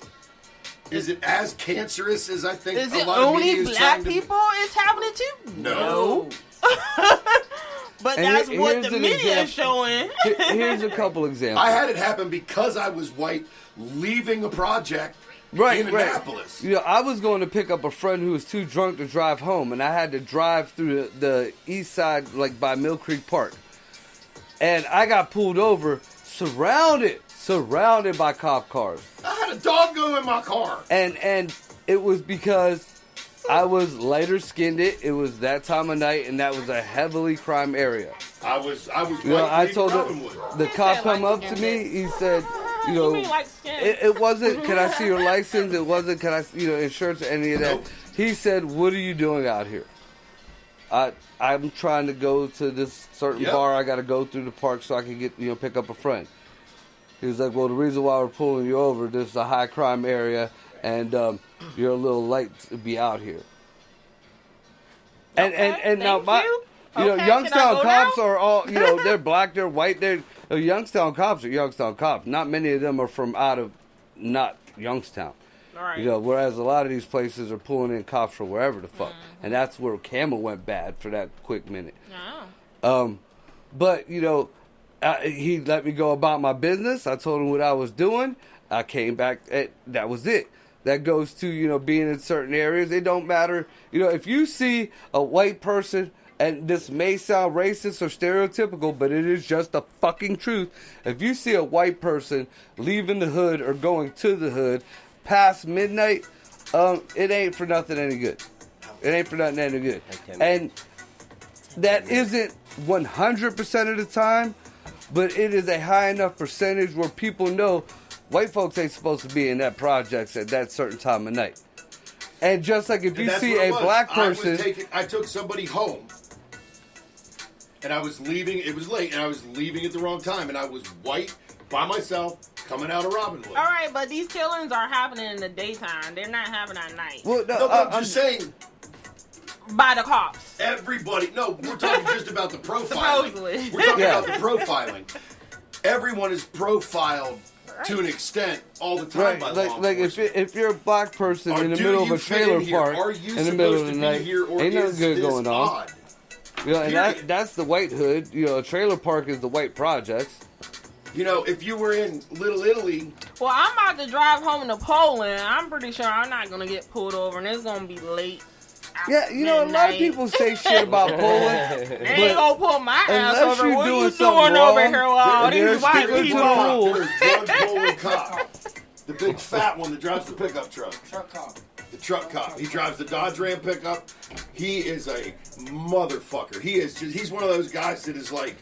as cancerous as I think Is a it lot of only media is black trying to... people it's happening to? No. But And that's what here's the an media is example. showing. Here's a couple examples. I had it happen because I was white, leaving a project Right. in Annapolis. I was going to pick up a friend who was too drunk to drive home, and I had to drive through the east side, like by Mill Creek Park. And I got pulled over, surrounded by cop cars. I had a dog go in my car. And it was because I was lighter skinned. It was that time of night, and that was a heavily crime area. I was I told Robinwood. the cop come up to light-skinned. me. He said, You mean like skin? it wasn't. Can I see your license? It wasn't. Can I, insurance or any of that? Nope. He said, "What are you doing out here?" I'm trying to go to this certain Yep. bar. I got to go through the park so I can get pick up a friend. He was like, "Well, the reason why we're pulling you over, this is a high crime area, and you're a little late to be out here." And now thank you. Okay, Youngstown can I go cops now? are all they're black, they're white, Youngstown cops are Youngstown cops. Not many of them are from out of not Youngstown. All right. Whereas a lot of these places are pulling in cops from wherever the fuck, and that's where Camel went bad for that quick minute. Oh. But he let me go about my business. I told him what I was doing. I came back. That was it. That goes to being in certain areas. It don't matter. If you see a white person, and this may sound racist or stereotypical, but it is just the fucking truth. If you see a white person leaving the hood or going to the hood past midnight, it ain't for nothing any good. It ain't for nothing any good. And that isn't 100% of the time, but it is a high enough percentage where people know white folks ain't supposed to be in that projects at that certain time of night. And just like if you That's see what it a was. black person... I took somebody home, and I was leaving. It was late, and I was leaving at the wrong time, and I was white, by myself, coming out of Robinwood. All right, but these killings are happening in the daytime. They're not happening at night. Well, No, but I'm just saying, By the cops. everybody... No, we're talking just about the profiling. Supposedly. We're talking Yeah. about the profiling. Everyone is profiled to an extent all the time Right, by law like enforcement. if you're a black person Or in the do middle of you a fit trailer in here? park Are you in the middle of supposed the to be night, here, or ain't nothing is good this going on. odd? And Period. that's the white hood. A trailer park is the white projects. If you were in Little Italy, Well, I'm about to drive home to Poland. I'm pretty sure I'm not going to get pulled over, and it's going to be late. Yeah, a lot of people say shit about Poland. They ain't going to pull my ass unless over. you're What doing you something doing over wrong, here with all they're these white sticking to people? the rules. there's one Poland cop, the big fat one that drives the pickup truck. Truck cop. The truck cop. He drives the Dodge Ram pickup. He is a motherfucker. He's one of those guys that is like,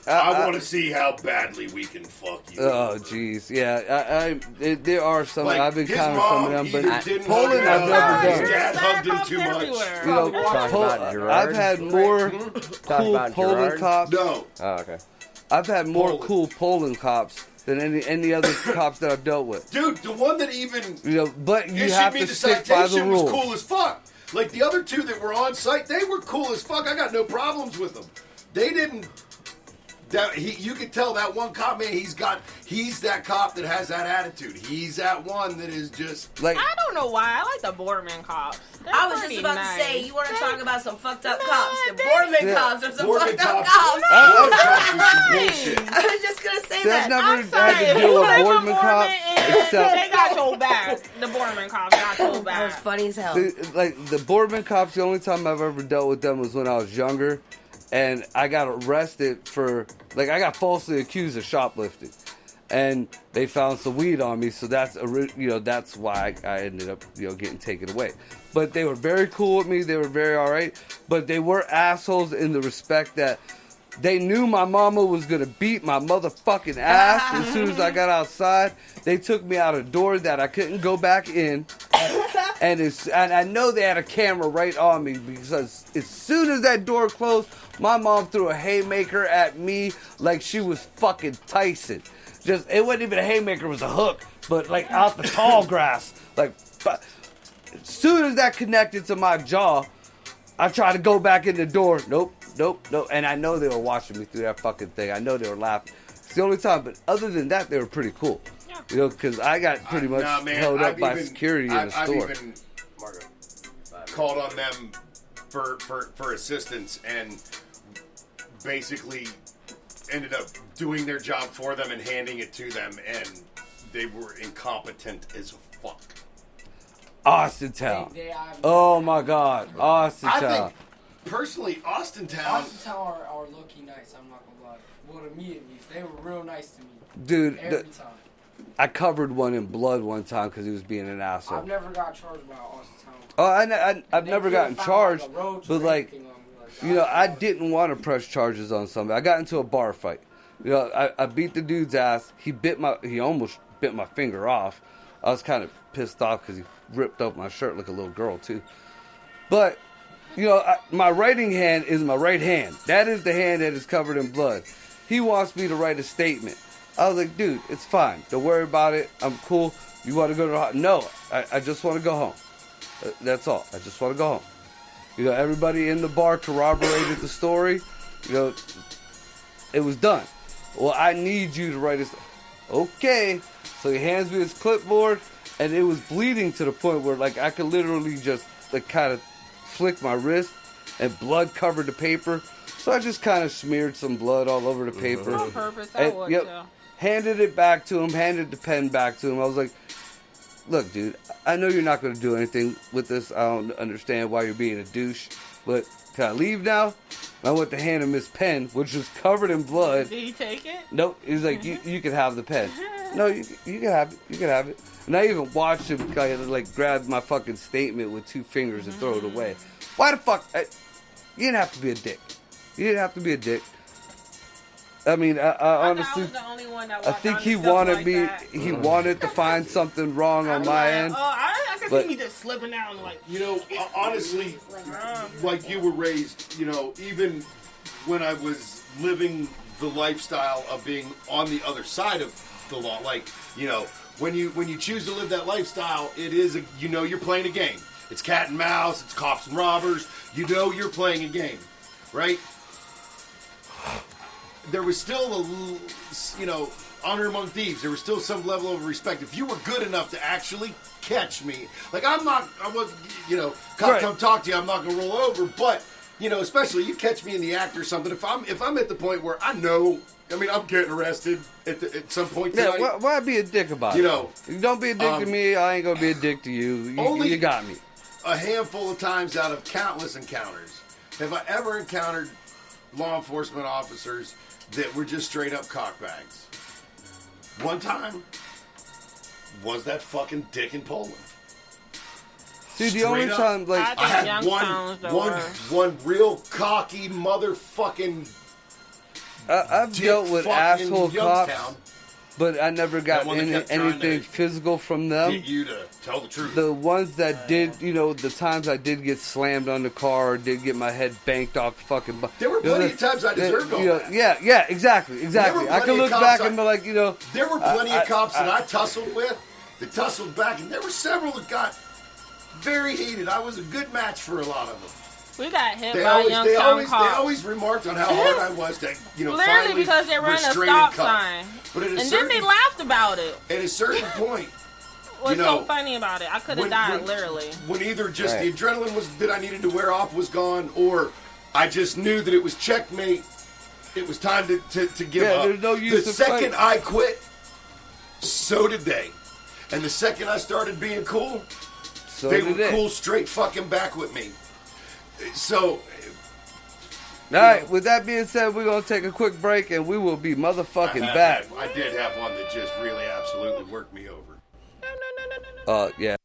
I want to see how badly we can fuck you. Oh, jeez, yeah. There are some. Like, I've his encountered mom some of them, either but didn't Poland hug I've him never enough, done. his dad hugged him Cops too much. everywhere. Talking about Gerard? I've had more cool about Poland Gerard? cops. No. Oh, okay. I've had more Poland. cool Poland cops than any other cops that I've dealt with. Dude, the one that even But you issued have me to the stick by the citation rules. was cool as fuck. Like the other two that were on site, they were cool as fuck. I got no problems with them. They didn't You can tell that one cop, man. He's that cop that has that attitude. He's that one that is just like. I don't know why. I like the Boardman cops. I was just about to say, you want to talk about some fucked up cops? The Boardman cops are some Boardman fucked up cops. cops. Boardman cops are some bullshit. I was just gonna say See, that. I've never had to deal with Boardman cops, except they got your back. The Boardman cops got your That back. was funny as hell. see, like the Boardman cops. The only time I've ever dealt with them was when I was younger, and I got arrested for I got falsely accused of shoplifting, and they found some weed on me. So that's that's why I ended up getting taken away. But they were very cool with me. They were very all right. But they were assholes in the respect that they knew my mama was going to beat my motherfucking ass as soon as I got outside. They took me out a door that I couldn't go back in. And I know they had a camera right on me because as soon as that door closed, my mom threw a haymaker at me like she was fucking Tyson. It wasn't even a haymaker, it was a hook. But out the tall grass. As soon as that connected to my jaw, I tried to go back in the door. Nope. And I know they were watching me through that fucking thing. I know they were laughing. It's the only time. But other than that, they were pretty cool. Yeah. Because I got pretty much held up by security in the store. I've even called on them for assistance and basically ended up doing their job for them and handing it to them, and they were incompetent as fuck. Austintown. Oh my God, Austintown. I think personally, Austintown are low-key nice. I'm not gonna lie. Well, to me at least, they were real nice to me. Dude, every time. I covered one in blood one time because he was being an asshole. I've never got charged by Austintown. Oh, I've never gotten charged, but I that. didn't want to press charges on somebody. I got into a bar fight. I beat the dude's ass. He almost bit my finger off. I was kind of pissed off because he ripped up my shirt like a little girl too. But my writing hand is my right hand. That is the hand that is covered in blood. He wants me to write a statement. I was like, dude, it's fine. Don't worry about it. I'm cool. You want to go to the hospital? No, I just want to go home. That's all. I just want to go home. Everybody in the bar corroborated the story. It was done. Well, I need you to write this. Okay. So he hands me his clipboard, and it was bleeding to the point where, I could literally just, kind of flick my wrist, and blood covered the paper. So I just kind of smeared some blood all over the paper. On purpose, I would too. Handed it back to him, handed the pen back to him. I was like, look, dude, I know you're not going to do anything with this. I don't understand why you're being a douche, but can I leave now? I went to hand him his pen, which was covered in blood. Did he take it? Nope. He was like, you can have the pen. No, you can have it. You can have it. And I even watched him grab my fucking statement with 2 fingers and throw it away. Why the fuck? You didn't have to be a dick. You didn't have to be a dick. I mean, I honestly, I was the only one that I think he wanted me. that. He wanted to find something wrong on my end. Oh, I can see me just slipping down honestly, like you were raised, even when I was living the lifestyle of being on the other side of the law, when you choose to live that lifestyle, it is you're playing a game. It's cat and mouse. It's cops and robbers. You're playing a game, right? There was still honor among thieves. There was still some level of respect. If you were good enough to actually catch me, cop Right. come talk to you, I'm not going to roll over, but, especially you catch me in the act or something, if I'm at the point where I know, I'm getting arrested at some point tonight. Yeah, why be a dick about it? Don't be a dick to me, I ain't going to be a dick to you. You got me. A handful of times out of countless encounters have I ever encountered law enforcement officers that were just straight up cockbags. One time was that fucking dick in Poland. See, the only time, I had one real cocky motherfucking I've dealt with asshole cops, Youngstown. but I never got anything physical from them. Get you to tell the truth. The ones that did, the times I did get slammed on the car or did get my head banked off the fucking... There were plenty of times I deserved all that. Yeah, exactly. I can look back and be like, There were plenty of cops that I tussled with, that tussled back, and there were several that got very heated. I was a good match for a lot of them. We got hit They by always, a young they town always, they cop. always remarked on how hard I was to, Literally finally because they ran a restrain stop and cuff. sign. But at a And certain, then they laughed about it. At a certain point, What's you know, so funny about it? I could have died, literally. When either just Right. the adrenaline that I needed to wear off was gone, or I just knew that it was checkmate. It was time to give up. There's no use the to second fight. I quit, so did they. And the second I started being cool, So they did were it. cool straight fucking back with me. So, All right, with that being said, we're going to take a quick break and we will be motherfucking back. I did have one that just really absolutely worked me over. Yeah.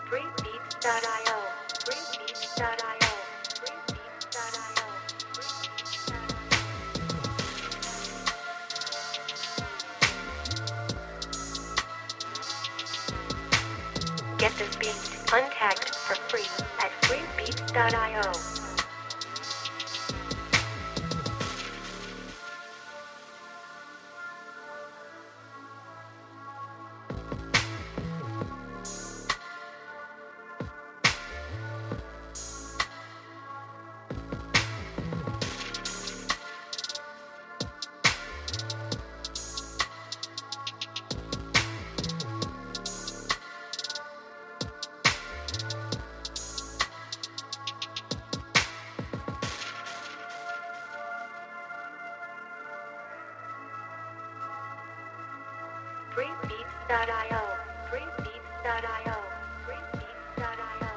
Freebeats.io. Freebeats.io. Freebeats.io. Get this beat untagged for free at freebeats.io. Freebeats.io. Freebeats.io. Freebeats.io.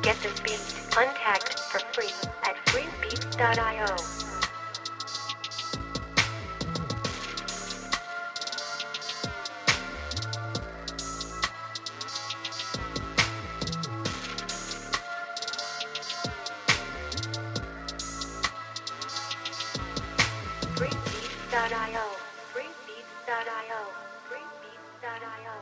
Get this beat untagged for free at freebeats.io. Freebeats.io. Freebeats.io. Freebeats.io.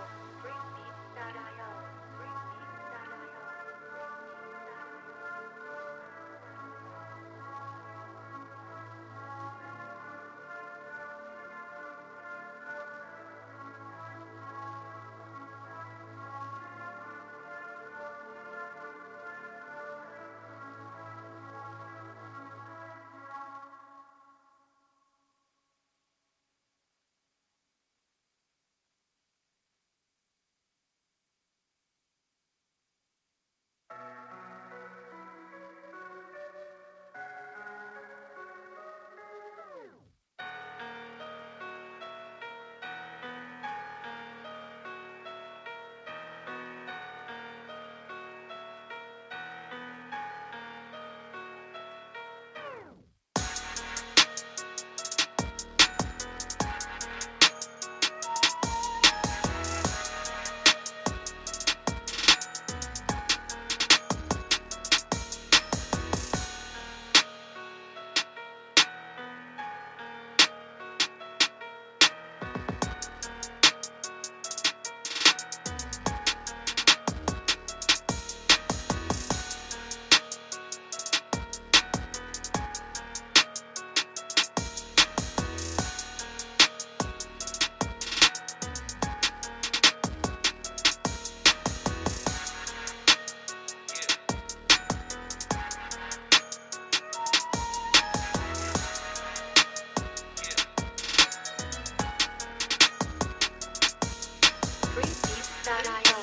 freebeats.io.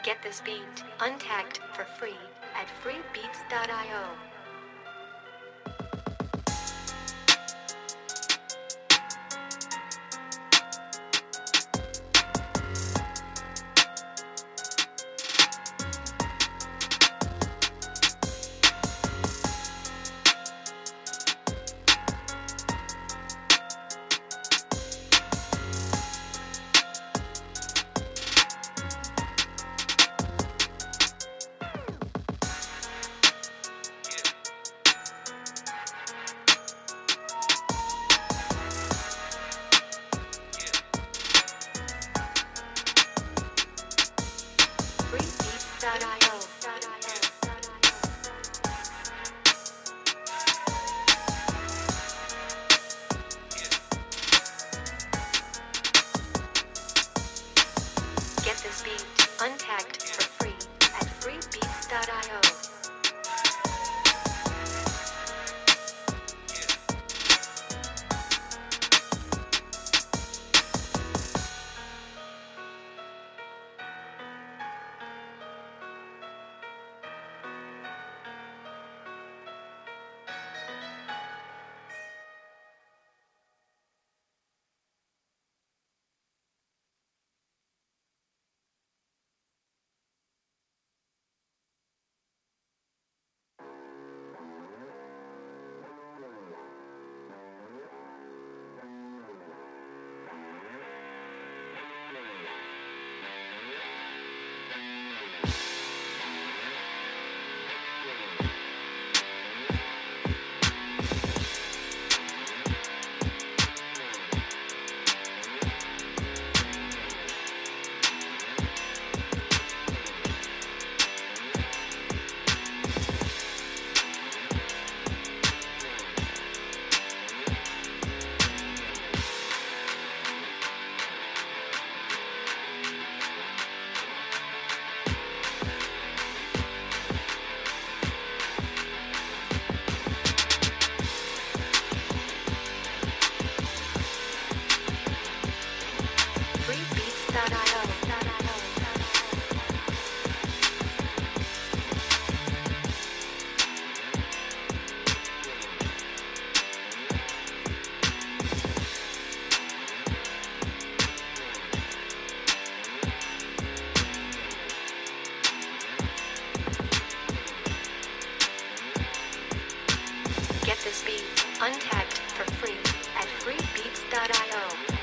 Get this beat untagged for free at freebeats.io. Get this beat untagged for free at freebeats.io. Get this beat untagged for free at freebeats.io.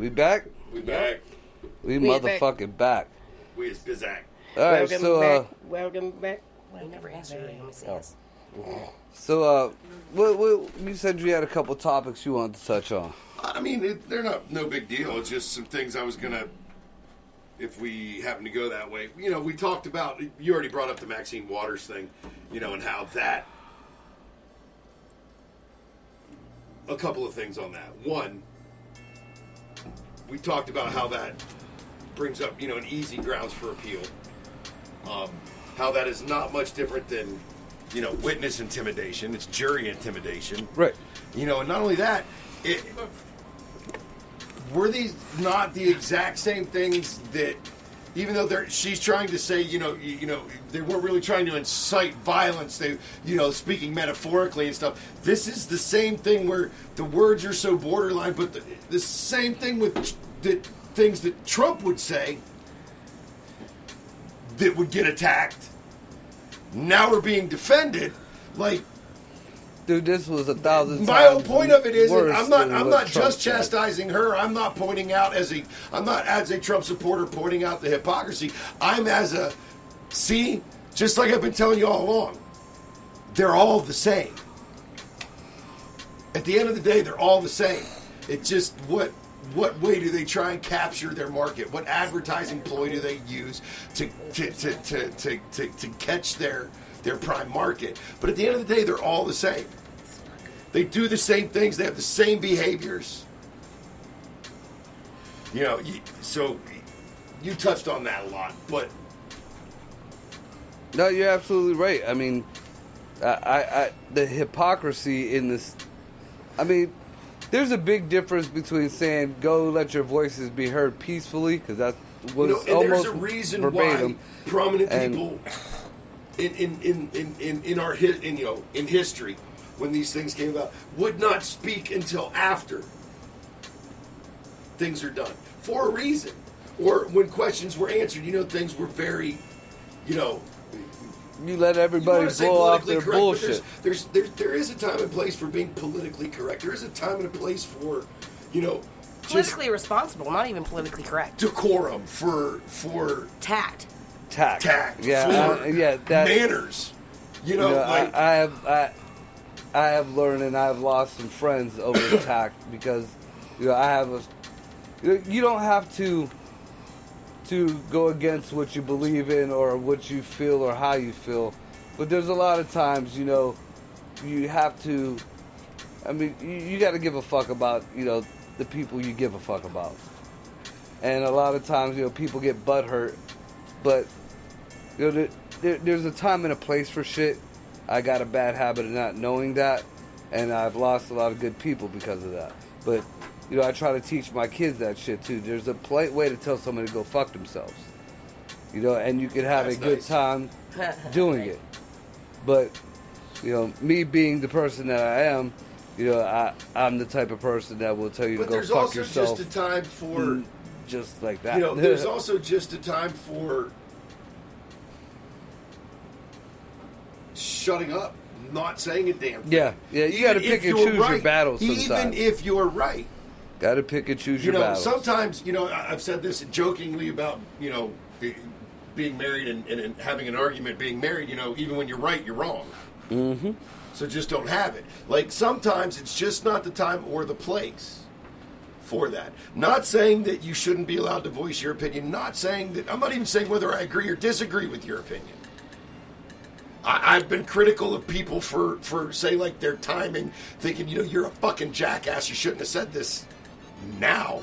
We back? We back. We We motherfucking back. We is Bizak. All right, Welcome so back. Welcome back. I never answered it. Let me see Oh. this. you said you had a couple topics you wanted to touch on. I mean, they're no big deal. It's just some things I was gonna, if we happen to go that way. You know, we talked about. You already brought up the Maxine Waters thing. You know, and how that. A couple of things on that. One, we talked about how that brings up, you know, an easy grounds for appeal. How that is not much different than, you know, witness intimidation. It's jury intimidation. Right. You know, and not only that, were these not the exact same things that, even though she's trying to say, you know, they weren't really trying to incite violence. They, you know, speaking metaphorically and stuff. This is the same thing where the words are so borderline, but the same thing with the things that Trump would say that would get attacked. Now we're being defended, like. Dude, this was 1,000 My whole times point of it is, worse I'm than not what just Trump said. chastising her. I'm not pointing out I'm not as a Trump supporter pointing out the hypocrisy. I'm as a, just like I've been telling you all along, they're all the same. At the end of the day, they're all the same. It's just what way do they try and capture their market? What advertising ploy do they use to catch their prime market? But at the end of the day, they're all the same. They do the same things. They have the same behaviors. You know, so you touched on that a lot, but No, you're absolutely right. I mean, the hypocrisy in this. I mean, there's a big difference between saying "Go, let your voices be heard peacefully," because that was and almost there's a reason verbatim. why prominent And- people in history, when these things came about, would not speak until after things are done for a reason, or when questions were answered. You know, things were very, you know. You let You everybody want to say blow off politically their correct, bullshit. but there is a time and place for being politically correct. There is a time and a place for, you know, just Politically responsible, not even politically correct. decorum, for Tact. Tact. for That manners. You know, like I have learned and I've lost some friends over tact because I have you don't have to go against what you believe in or what you feel or how you feel, but there's a lot of times you have to. I mean, you got to give a fuck about the people you give a fuck about, and a lot of times people get butthurt, but there's a time and a place for shit. I got a bad habit of not knowing that, and I've lost a lot of good people because of that. But I try to teach my kids that shit too. There's a polite way to tell somebody to go fuck themselves, and you can have That's a good nice. time doing it. But me being the person that I am, I'm the type of person that will tell you but to go there's fuck also yourself. just a time for Just like that. there's also just a time for shutting up, not saying a damn thing. Yeah, you got to Even pick if and you're choose right, your battles sometimes. Even if you're right. Got to pick and choose your battles. Sometimes, I've said this jokingly about, being married and having an argument being married, even when you're right, you're wrong. Mm-hmm. So just don't have it. Like, sometimes it's just not the time or the place for that. Not saying that you shouldn't be allowed to voice your opinion. I'm not even saying whether I agree or disagree with your opinion. I've been critical of people for say, like, their timing, thinking, you're a fucking jackass. You shouldn't have said this now.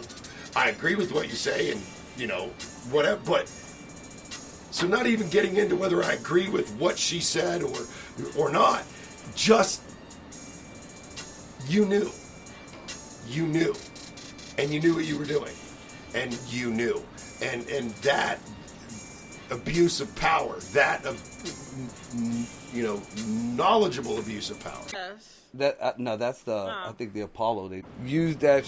I agree with what you say and, whatever. But, so not even getting into whether I agree with what she said or not. Just, you knew. You knew. And you knew what you were doing. And you knew. And that abuse of power, that knowledgeable abuse of power. Yes. That's I think the Apollo. They use that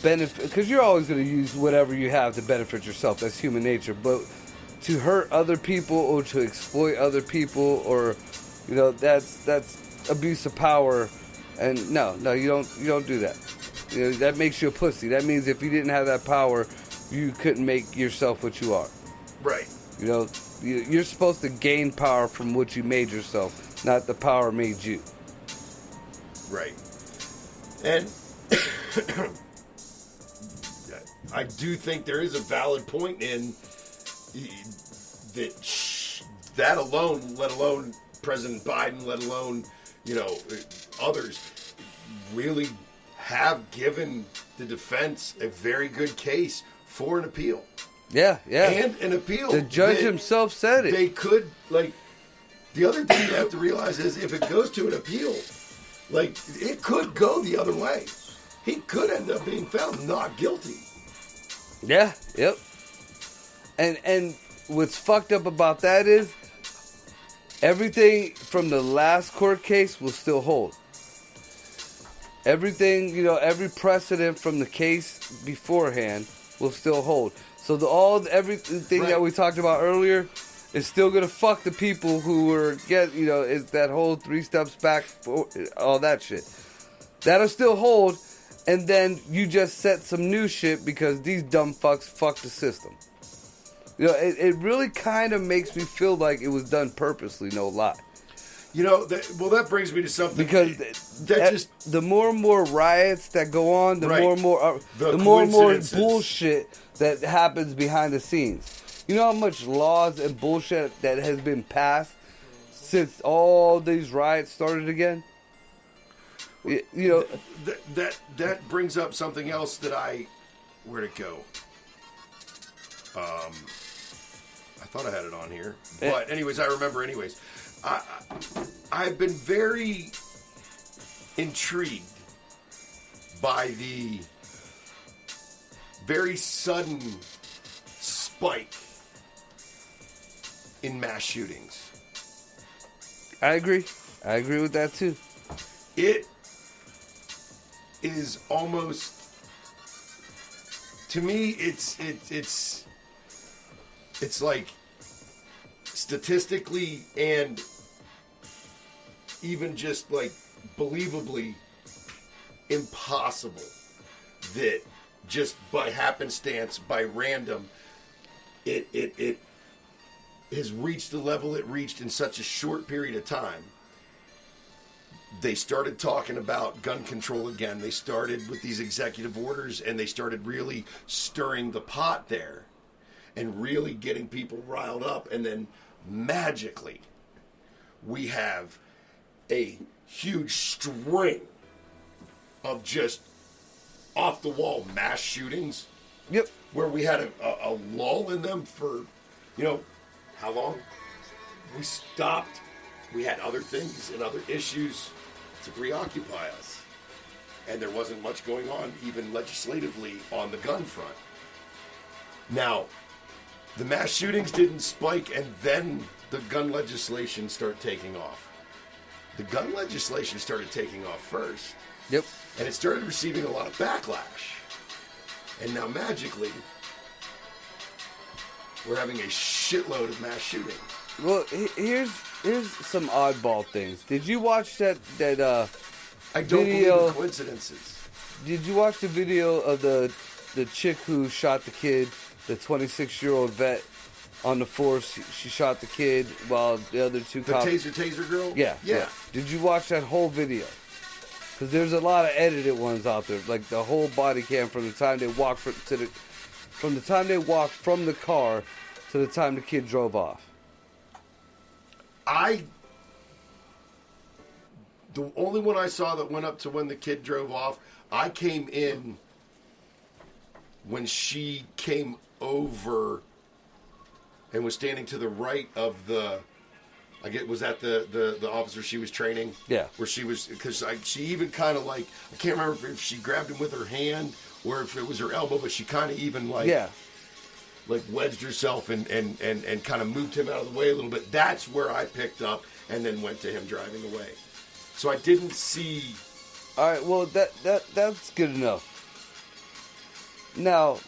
benefit because you're always going to use whatever you have to benefit yourself. That's human nature. But to hurt other people or to exploit other people or that's abuse of power. And no, you don't do that. You know, that makes you a pussy. That means if you didn't have that power, you couldn't make yourself what you are. Right. You know, you're supposed to gain power from what you made yourself, not the power made you. Right. And I do think there is a valid point in that alone, let alone President Biden, let alone, you know, others, really have given the defense a very good case for an appeal. Yeah, yeah. And an appeal. The judge himself said it. They could, like, the other thing you have to realize is if it goes to an appeal, like, it could go the other way. He could end up being found not guilty. Yeah, yep. And what's fucked up about that is everything from the last court case will still hold. Everything, you know, every precedent from the case beforehand will still hold. So everything Right. that we talked about earlier is still gonna fuck the people who were is that whole 3 steps back, all that shit. That'll still hold, and then you just set some new shit because these dumb fucks fuck the system. You know, it really kind of makes me feel like it was done purposely, no lie. You know, that brings me to something. Because the more and more riots that go on, the Right. more and more The more and more coincidences. bullshit that happens behind the scenes. You know how much laws and bullshit that has been passed since all these riots started again? You know, that brings up something else that where'd it go? I thought I had it on here, but anyways, I remember. Anyways, I've been very intrigued by the very sudden spike in mass shootings. I agree. I agree with that too. It is almost, to me, it's like statistically and even just like believably impossible that just by happenstance, by random, it has reached the level it reached in such a short period of time. They started talking about gun control again. They started with these executive orders, and they started really stirring the pot there and really getting people riled up. And then magically, we have a huge string of just off-the-wall mass shootings. Yep. Where we had a lull in them for, how long? We stopped. We had other things and other issues to preoccupy us. And there wasn't much going on, even legislatively, on the gun front. Now, the mass shootings didn't spike, and then the gun legislation started taking off. The gun legislation started taking off first. Yep. And it started receiving a lot of backlash. And now, magically, we're having a shitload of mass shootings. Well, here's some oddball things. Did you watch that I don't video? believe in coincidences. Did you watch the video of the chick who shot the kid, the 26-year-old vet on the force? She shot the kid while the other two cops... The taser girl? Yeah. Did you watch that whole video? Because there's a lot of edited ones out there, like the whole body cam from the time they walked from the time they walked from the car to the time the kid drove off. The only one I saw that went up to when the kid drove off, I came in when she came over and was standing to the right of was that the officer she was training? Yeah. Where she was, because she even kind of like, I can't remember if she grabbed him with her hand or if it was her elbow, but she kind of even like wedged herself and kind of moved him out of the way a little bit. That's where I picked up and then went to him driving away. So I didn't see. All right, well that's good enough. Now,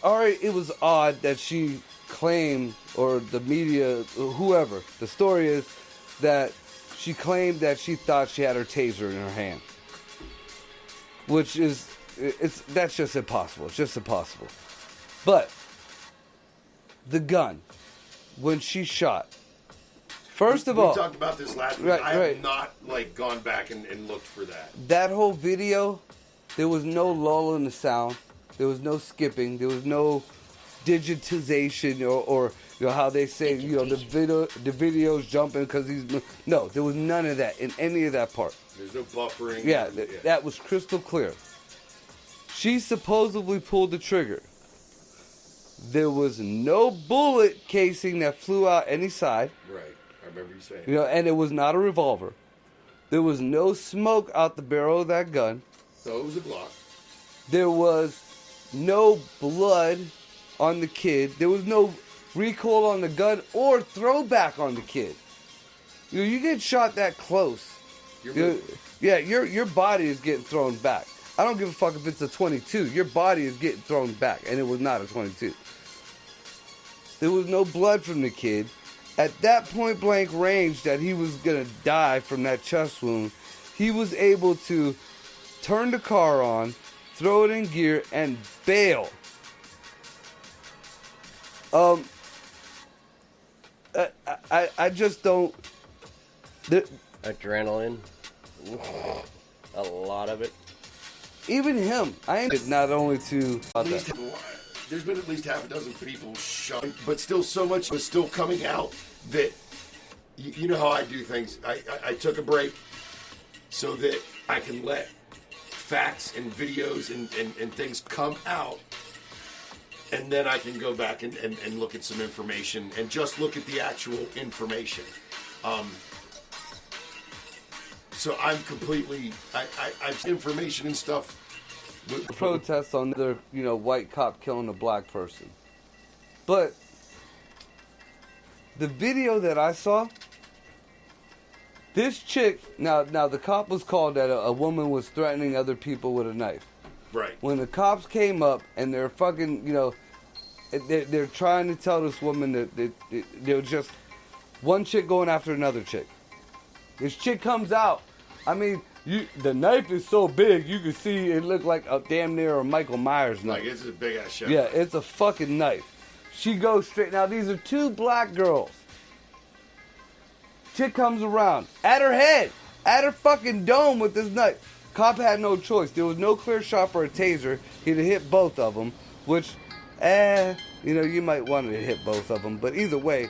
all right, it was odd that she claimed, or the media, whoever, the story is that she claimed that she thought she had her taser in her hand. which is that's just impossible. It's just impossible. But the gun, when she shot, first of all, we talked about this last week. Right, I have right. not gone back and looked for that. That whole video, there was no lull in the sound. There was no skipping. There was no digitization or how they say the video's jumping because he's no. There was none of that in any of that part. There's no buffering. Yeah, that was crystal clear. She supposedly pulled the trigger. There was no bullet casing that flew out any side. Right, I remember you saying. And it was not a revolver. There was no smoke out the barrel of that gun. So it was a Glock. There was no blood on the kid. There was no recoil on the gun or throwback on the kid. You get shot that close. Your body is getting thrown back. I don't give a fuck if it's a 22. Your body is getting thrown back, and it was not a 22. There was no blood from the kid. At that point blank range that he was going to die from that chest wound, he was able to turn the car on, throw it in gear, and bail. I just don't... Adrenaline. A lot of it. Even him, I ain't not only to... There's been at least half a dozen people shot, but still so much was still coming out that, you know how I do things. I took a break so that I can let facts and videos and things come out, and then I can go back and look at some information and just look at the actual information. So I'm completely, I've information and stuff. Protests on their, white cop killing a black person. But the video that I saw, this chick, now the cop was called that a woman was threatening other people with a knife. Right. When the cops came up and they're fucking, they're trying to tell this woman that there was just one chick going after another chick. This chick comes out. I mean, the knife is so big, you can see it look like a damn near a Michael Myers knife. Like, it's a big ass shot. Yeah, it's a fucking knife. She goes straight. Now, these are two black girls. Chick comes around. At her head. At her fucking dome with this knife. Cop had no choice. There was no clear shot for a taser. He'd have hit both of them. Which, you might want to hit both of them. But either way,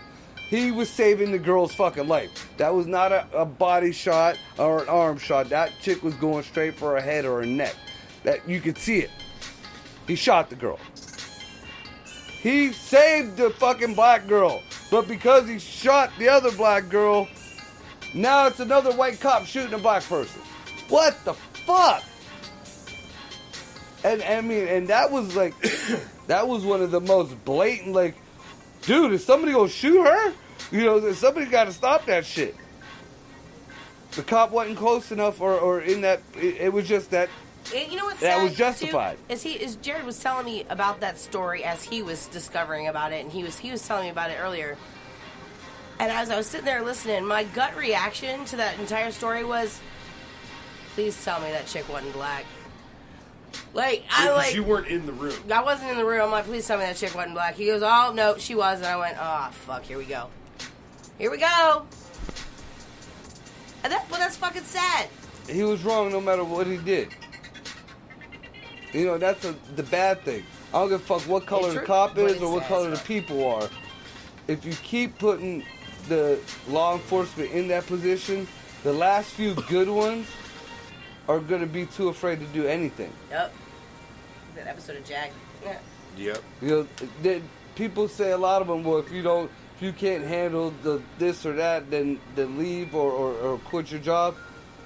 he was saving the girl's fucking life. That was not a body shot or an arm shot. That chick was going straight for her head or her neck. That you could see it. He shot the girl. He saved the fucking black girl. But because he shot the other black girl, now it's another white cop shooting a black person. What the fuck? And that was like, that was one of the most blatant, like, dude, is somebody gonna shoot her? Somebody got to stop that shit. The cop wasn't close enough, or in that. It was just that. You know what's that sad, was justified. Too, is Jared was telling me about that story as he was discovering about it, and he was telling me about it earlier. And as I was sitting there listening, my gut reaction to that entire story was, please tell me that chick wasn't black. You weren't in the room. I wasn't in the room. I'm like, please tell me that chick wasn't black. He goes, oh, no, she was. And I went, oh, fuck, here we go. Here we go. And that's fucking sad. He was wrong no matter what he did. That's the bad thing. I don't give a fuck what color the cop is or what color the people are. If you keep putting the law enforcement in that position, the last few good ones are going to be too afraid to do anything. Yep. That episode of Jack. Yeah. Yep. People say a lot of them, well, if you can't handle this or that, then leave or quit your job.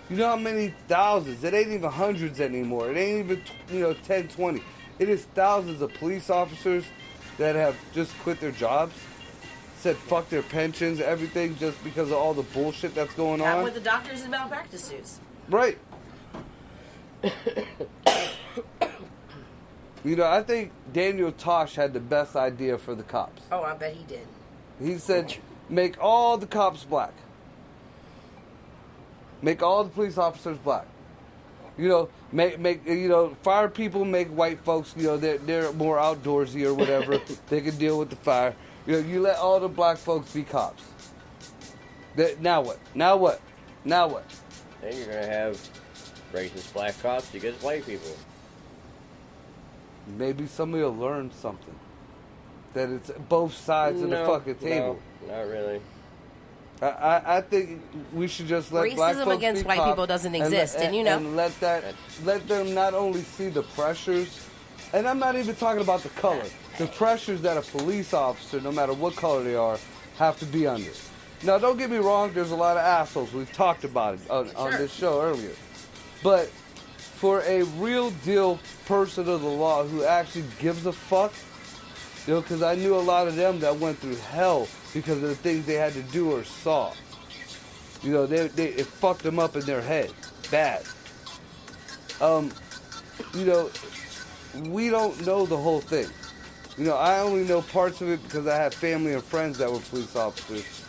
You know how many thousands? It ain't even hundreds anymore. It ain't even 10, 20. It is thousands of police officers that have just quit their jobs, said fuck their pensions, everything, just because of all the bullshit that's going on. With the doctors in malpractice suits. Right. I think Daniel Tosh had the best idea for the cops. Oh, I bet he did. He said, make all the cops black. Make all the police officers black. Make fire people make white folks, they're more outdoorsy or whatever. They can deal with the fire. You let all the black folks be cops. Now what? Then you're gonna have racist black cops against white people. Maybe somebody will learn something. That it's both sides of the fucking table. No, not really. I think we should just let black folks racism against be white cops people doesn't exist, and let them not only see the pressures, and I'm not even talking about the color, the pressures that a police officer, no matter what color they are, have to be under. Now, don't get me wrong, there's a lot of assholes. We've talked about it on this show earlier. But for a real deal person of the law who actually gives a fuck, because I knew a lot of them that went through hell because of the things they had to do or saw. It fucked them up in their head. Bad. We don't know the whole thing. I only know parts of it because I have family and friends that were police officers.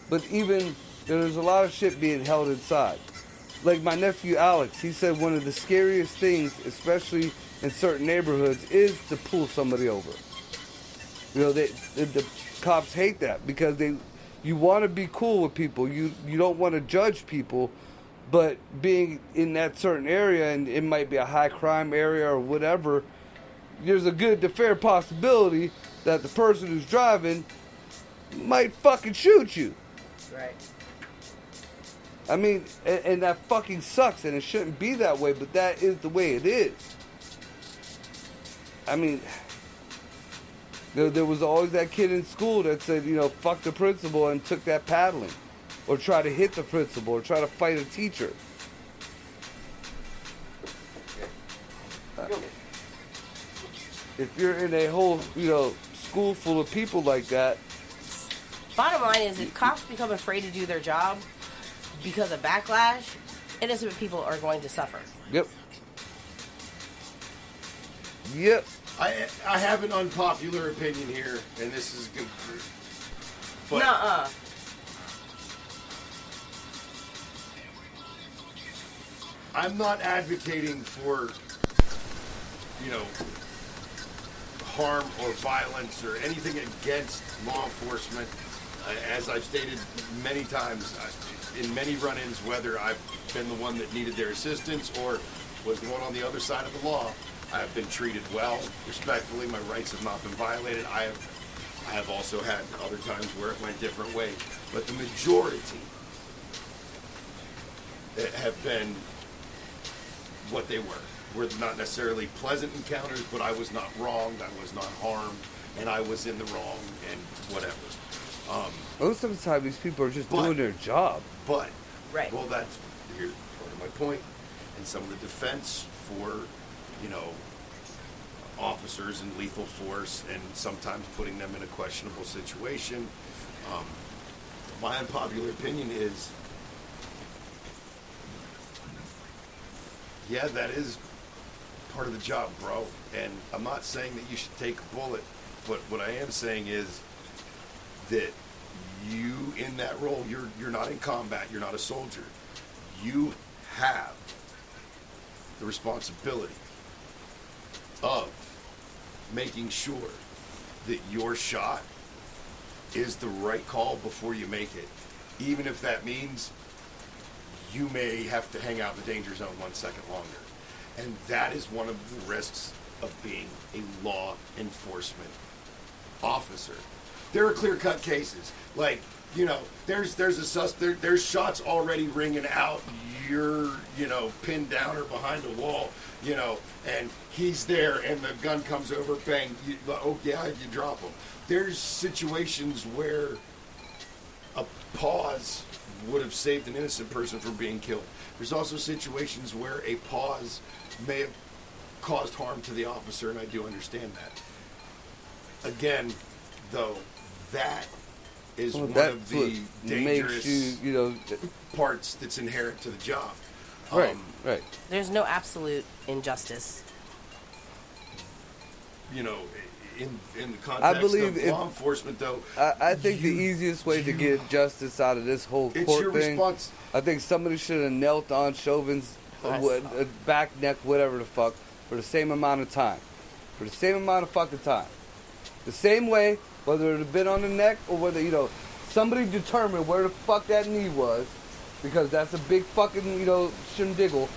But even, there's a lot of shit being held inside. Like my nephew Alex, he said one of the scariest things, especially in certain neighborhoods, is to pull somebody over. The cops hate that because you want to be cool with people. You don't want to judge people, but being in that certain area, and it might be a high crime area or whatever, there's the fair possibility that the person who's driving might fucking shoot you. Right. I mean, and that fucking sucks, and it shouldn't be that way, but that is the way it is. I mean, there was always that kid in school that said, fuck the principal and took that paddling. Or try to hit the principal, or try to fight a teacher. If you're in a whole, school full of people like that. Bottom line is, if cops become afraid to do their job because of backlash, innocent people are going to suffer. Yep. I have an unpopular opinion here, and this is good. But Nuh-uh. I'm not advocating for, harm or violence or anything against law enforcement. As I've stated many times, in many run-ins, whether I've been the one that needed their assistance or was the one on the other side of the law, I have been treated well, respectfully. My rights have not been violated. I have also had other times where it went different ways. But the majority have been what they were not necessarily pleasant encounters, but I was not wronged, I was not harmed, and I was in the wrong, and whatever. Most of the time, these people are just doing their job. But, right. Well, here's part of my point, and some of the defense for, officers in lethal force, and sometimes putting them in a questionable situation. My unpopular opinion is, yeah, that is part of the job, bro. And I'm not saying that you should take a bullet, but what I am saying is that you, in that role, you're not in combat, you're not a soldier. You have the responsibility of making sure that your shot is the right call before you make it, even if that means you may have to hang out in the danger zone 1 second longer. And that is one of the risks of being a law enforcement officer. There are clear-cut cases. Like, there's shots already ringing out. You're, pinned down or behind a wall, and he's there, and the gun comes over, bang, you drop him. There's situations where a pause would have saved an innocent person from being killed. There's also situations where a pause may have caused harm to the officer, and I do understand that. Again, though, that is one of the dangerous parts that's inherent to the job. Right. There's no absolute injustice. In the context of law enforcement, though, I think the easiest way to get justice out of this whole court thing, I think somebody should have knelt on Chauvin's back, neck, whatever the fuck, for the same amount of time. For the same amount of fucking time. The same way, whether it had been on the neck or whether, somebody determined where the fuck that knee was, because that's a big fucking, shindiggle.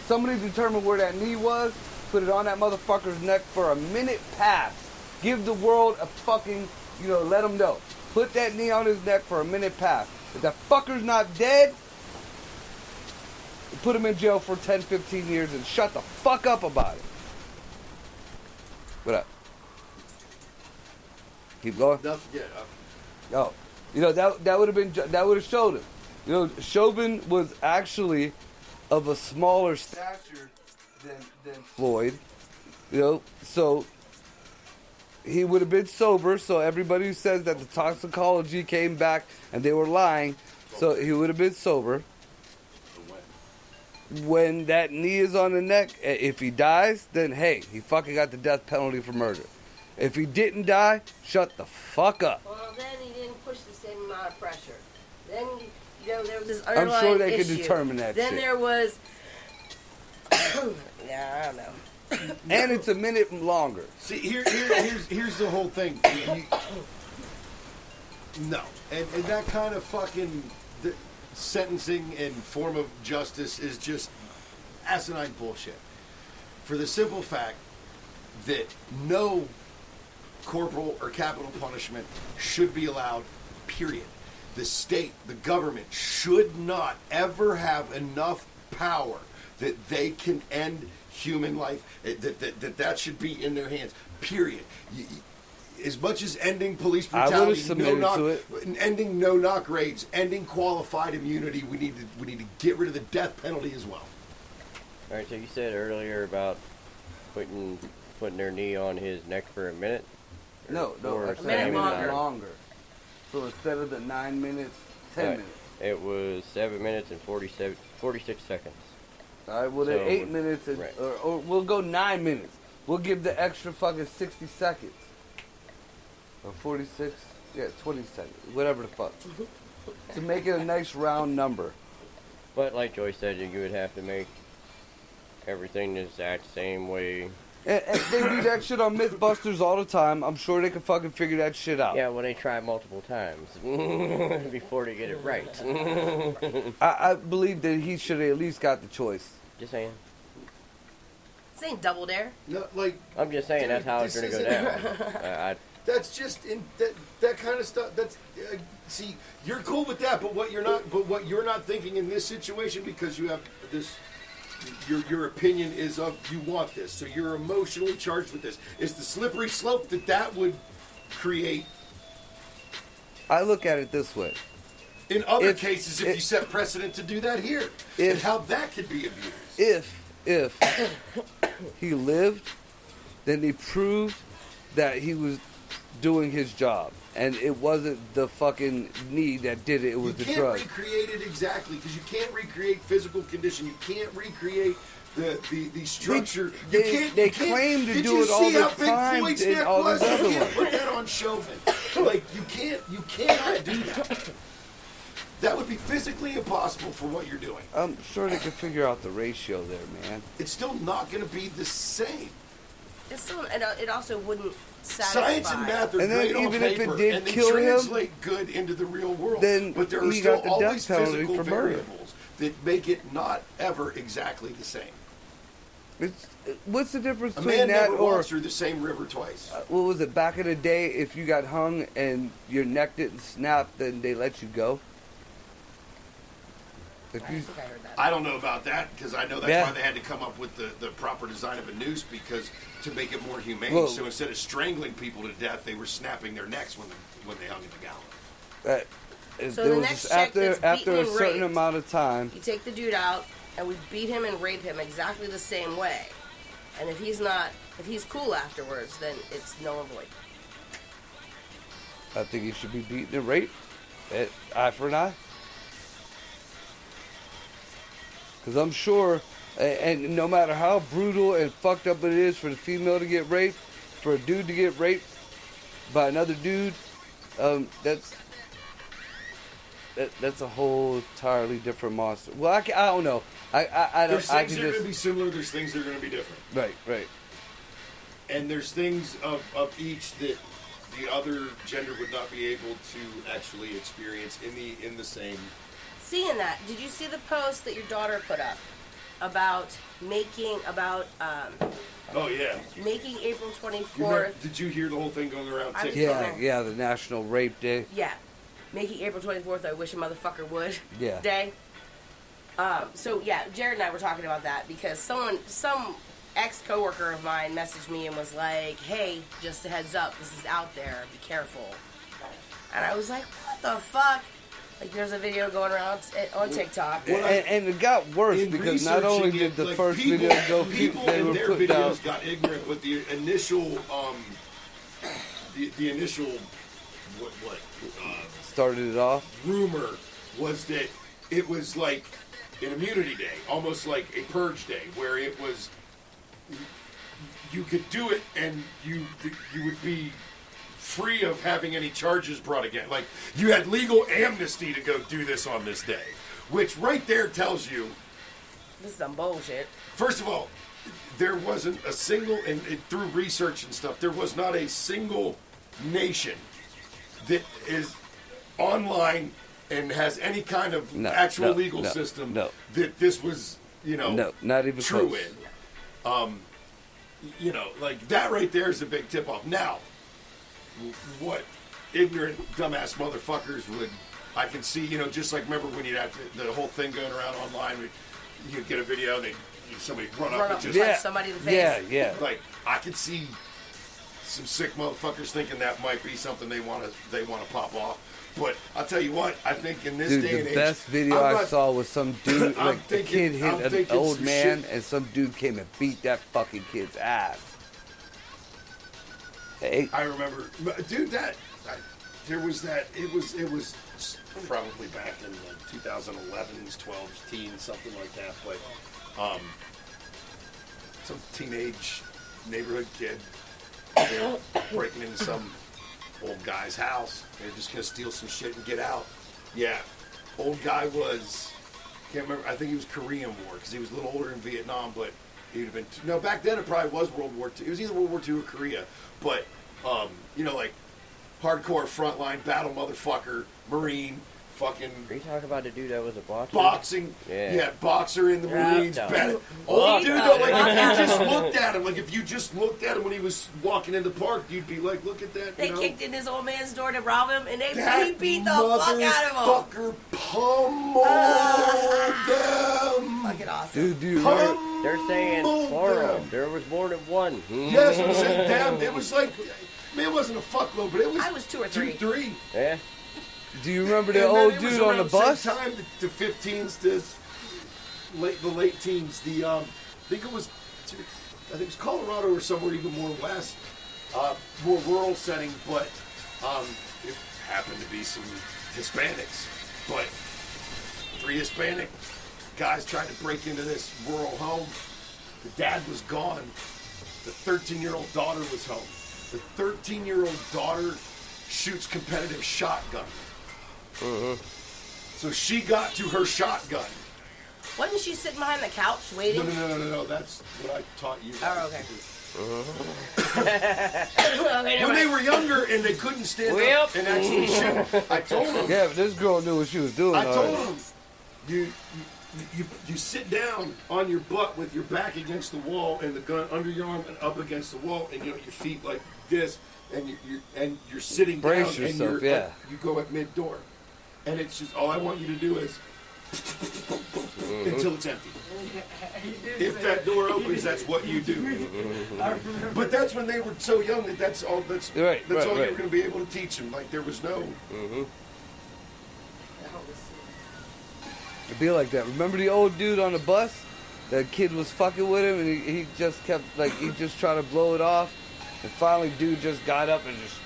Somebody determined where that knee was, put it on that motherfucker's neck for a minute past. Give the world a fucking, let them know. Put that knee on his neck for a minute past. If that fucker's not dead, put him in jail for 10, 15 years and shut the fuck up about it. What up? Keep going? Nothing yet. Oh. That would have been, that would have showed him. Chauvin was actually of a smaller stature than Floyd. So he would have been sober, so everybody who says that the toxicology came back and they were lying, so he would have been sober. When that knee is on the neck, if he dies, then hey, he fucking got the death penalty for murder. If he didn't die, shut the fuck up. Well, then he didn't push the same amount of pressure. Then, there was this underlying I'm sure they issue. could determine that Then shit. there was... yeah, I don't know. And it's a minute longer. See, here's the whole thing. No. And that kind of fucking sentencing and form of justice is just asinine bullshit. For the simple fact that no corporal or capital punishment should be allowed, period. The state, the government should not ever have enough power that they can end human life, that should be in their hands, period. As much as ending police brutality, ending no-knock raids, ending qualified immunity, we need to get rid of the death penalty as well. All right, so you said earlier about putting their knee on his neck for a minute? No, Or a minute longer. So instead of the 9 minutes, 10 minutes. It was 7 minutes and 46 seconds. All right, well, then 8 minutes, or we'll go 9 minutes. We'll give the extra fucking 60 seconds. Or 46, 20 seconds, whatever the fuck. To make it a nice round number. But like Joy said, you would have to make everything the exact same way. And they do that shit on Mythbusters all the time. I'm sure they can fucking figure that shit out. Yeah, well, they try multiple times before they get it right. I believe that he should have at least got the choice. Just saying. This ain't Double Dare. No, like I'm just saying, that's how it's going to go down. that's just that kind of stuff. That's see, you're cool with that, but what you're not thinking in this situation, because you have this. Your opinion is of you want this, so you're emotionally charged with this. It's the slippery slope that would create. I look at it this way. In other cases, if you set precedent to do that here, and how that could be abused. If he lived, then he proved that he was doing his job. And it wasn't the fucking knee that did it, it was the drug. You can't recreate it exactly, because you can't recreate physical condition. You can't recreate the structure. They claim to do it all the time in all these other ones. You can't put that on Chauvin. Like, you cannot do that. That would be physically impossible for what you're doing. I'm sure they can figure out the ratio there, man. It's still not going to be the same. It's still, it also wouldn't satisfy. Science and math are and then great even on if paper, it did and they kill translate him, good into the real world. then but there are he still got the always death penalty physical for murder. variables that make it not ever exactly the same. What's the difference A between man that never or walks through the same river twice. what was it back in the day? If you got hung and your neck didn't snap, then they let you go. I don't know about that, because I know that's why they had to come up with the proper design of a noose, because to make it more humane. Well, so instead of strangling people to death, they were snapping their necks when they hung in the gallows. So the next chick that's after a beaten and certain raped, amount of time, you take the dude out, and we beat him and rape him exactly the same way. And if he's cool afterwards, then it's null and void. I think he should be beaten and raped. Eye for an eye. Because I'm sure, and no matter how brutal and fucked up it is for the female to get raped, for a dude to get raped by another dude, that's that's a whole entirely different monster. Well, I don't know. I don't. There's I things can that are just going to be similar. There's things that are going to be different. right. And there's things of each that the other gender would not be able to actually experience in the same. Seeing that, did you see the post that your daughter put up about making Oh yeah. making April You remember, 24th? did you hear the whole thing going around I was- TikTok? Yeah, the National Rape Day. Yeah, making April 24th. I wish a motherfucker would. Yeah. Day. So yeah, Jared and I were talking about that because some ex-coworker of mine messaged me and was like, "Hey, just a heads up, this is out there. Be careful." And I was like, "What the fuck?" Like, there's a video going around on TikTok. And it got worse In because not only researching did it, the like, first people, video go, people they in were their put videos out. got ignorant, but the initial the initial what Started it off. rumor was that it was like an immunity day, almost like a purge day, where it was you could do it and you would be free of having any charges brought again. Like, you had legal amnesty to go do this on this day, which right there tells you, This is some bullshit. first of all, there wasn't a single, and through research and stuff, there was not a single nation that is online and has any kind of actual legal system that this was, No, not even true close. in. Like, that right there is a big tip off. Now, what ignorant, dumbass motherfuckers would, I can see, just like, remember when you'd have the whole thing going around online, you'd get a video, somebody run up and just punch somebody in the face. Yeah. like, I could see some sick motherfuckers thinking that might be something they want to pop off. But I'll tell you what, I think in this Dude, day and the age, best video I'm I not- saw was some dude, I'm like the kid thinking- I'm hit an thinking old some man, shit. and some dude came and beat that fucking kid's ass. Hey, I remember, dude. There was that. It was probably back in the 2011s, 12s, teens, something like that. But some teenage neighborhood kid, they're breaking into some old guy's house. They're just gonna steal some shit and get out. Yeah, old guy was. Can't remember. I think he was Korean War because he was a little older in Vietnam, but he would have been. No, back then it probably was World War II. It was either World War II or Korea. But like hardcore frontline battle motherfucker, Marine, fucking. Are you talking about the dude that was a boxer? Boxing, Yeah. boxer in the Marines. no. Old dude, though, like if you just Yeah. looked at him, when he was walking in the park, you'd be like, look at that. They kicked in his old man's door to rob him, and he That beat the fuck out of him. Motherfucker pummeled them. Fucking awesome. dude, do you remember? They're saying Pummeled plural. them. There was more than one. Yes, it was damn. It was like, man, it wasn't a fuckload, but it was. I was 2 or 3. 2-3. Yeah. Do you remember the And then old it was dude on around the bus? Same time, the 15s to the late teens. I think it was Colorado or somewhere even more west, more rural setting, but it happened to be some Hispanics. But 3 Hispanic guys tried to break into this rural home. The dad was gone. The 13-year-old daughter was home. The 13-year-old daughter shoots competitive shotgun. So she got to her shotgun. Wasn't she sitting behind the couch waiting? No. That's what I taught you. Oh, okay. When they were younger and they couldn't stand Yep. up and actually shoot, I told them. Yeah, but this girl knew what she was doing. I told already. them. You sit down on your butt with your back against the wall and the gun under your arm and up against the wall, and your feet like this, and you're sitting Brace down yourself, and yeah. you go at mid door, and it's just all I want you to do is until it's empty. If that door opens, that's what you do. But that's when they were so young that's all Right, you were right. going to be able to teach them. Like there was no. It'd be like that. Remember the old dude on the bus? That kid was fucking with him, and he just kept, he just tried to blow it off. And finally, dude just got up and just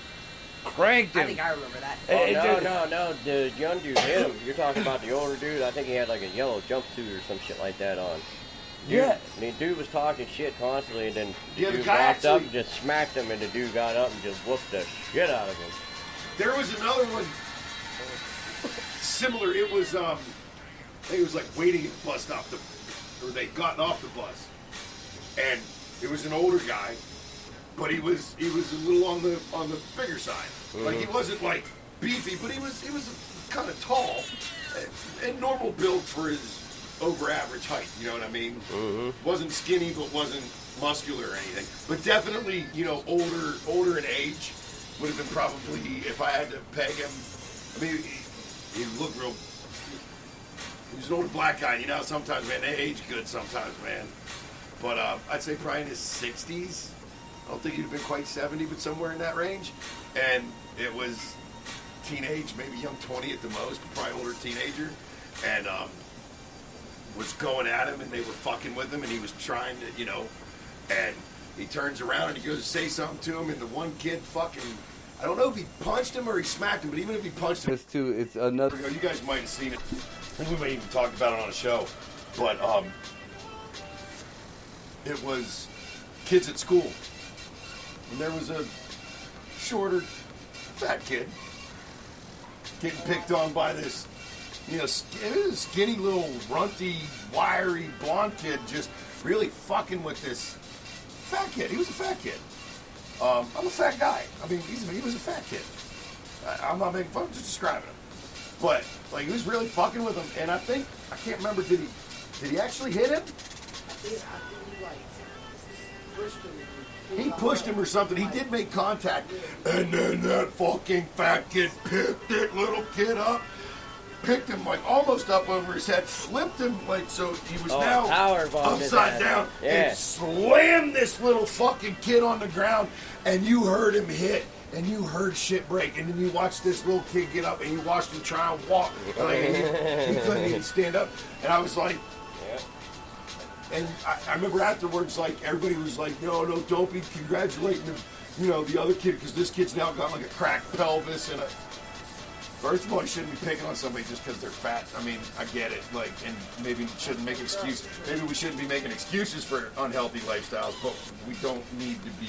cranked him. I think I remember that. Oh, no. The young dude hit him. You're talking about the older dude. I think he had like a yellow jumpsuit or some shit like that on. Dude, Yeah. I mean, dude was talking shit constantly, and then the Yeah, the dude guy walked up actually- and just smacked him, and the dude got up and just whooped the shit out of him. There was another one similar. It was I think it was like waiting at the bus stop, or they'd gotten off the bus, and it was an older guy, but he was a little on the bigger side. Like he wasn't like beefy, but he was kind of tall and normal build for his over average height. You know what I mean? Wasn't skinny, but wasn't muscular or anything. But definitely, you know, older in age. Would have been probably, if I had to peg him, I mean, he looked real, he was an older black guy. You know, sometimes, man, they age good sometimes, man. But I'd say probably in his 60s. I don't think he'd have been quite 70, but somewhere in that range. And it was teenage, maybe young 20 at the most, but probably older teenager. And was going at him, and they were fucking with him, and he was trying to, you know, and he turns around and he goes to say something to him, and the one kid fucking, I don't know if he punched him or he smacked him, but even if he punched him, it's another. you guys might have seen it. I think we might even talk about it on a show, but it was kids at school, and there was a shorter, fat kid getting picked on by this, you know, skinny little runty, wiry blonde kid, just really fucking with this fat kid. He was a fat kid. I'm a fat guy. I mean, he was a fat kid. I'm not making fun. I'm just describing him. But like, he was really fucking with him. And I can't remember. Did he actually hit him? He pushed him or something. He did make contact. And then that fucking fat kid picked that little kid up. Picked him like almost up over his head, flipped him like so he was now upside down, and slammed this little fucking kid on the ground, and you heard him hit, and you heard shit break, and then you watched this little kid get up, and you watched him try and walk, like, he couldn't even stand up, and I was like, and I remember afterwards, like everybody was like, no, don't be congratulating him, you know, the other kid, because this kid's now got like a cracked pelvis and a. First of all, you shouldn't be picking on somebody just because they're fat. I mean, I get it. Like, and maybe we shouldn't make excuses. Maybe we shouldn't be making excuses for unhealthy lifestyles, but we don't need to be,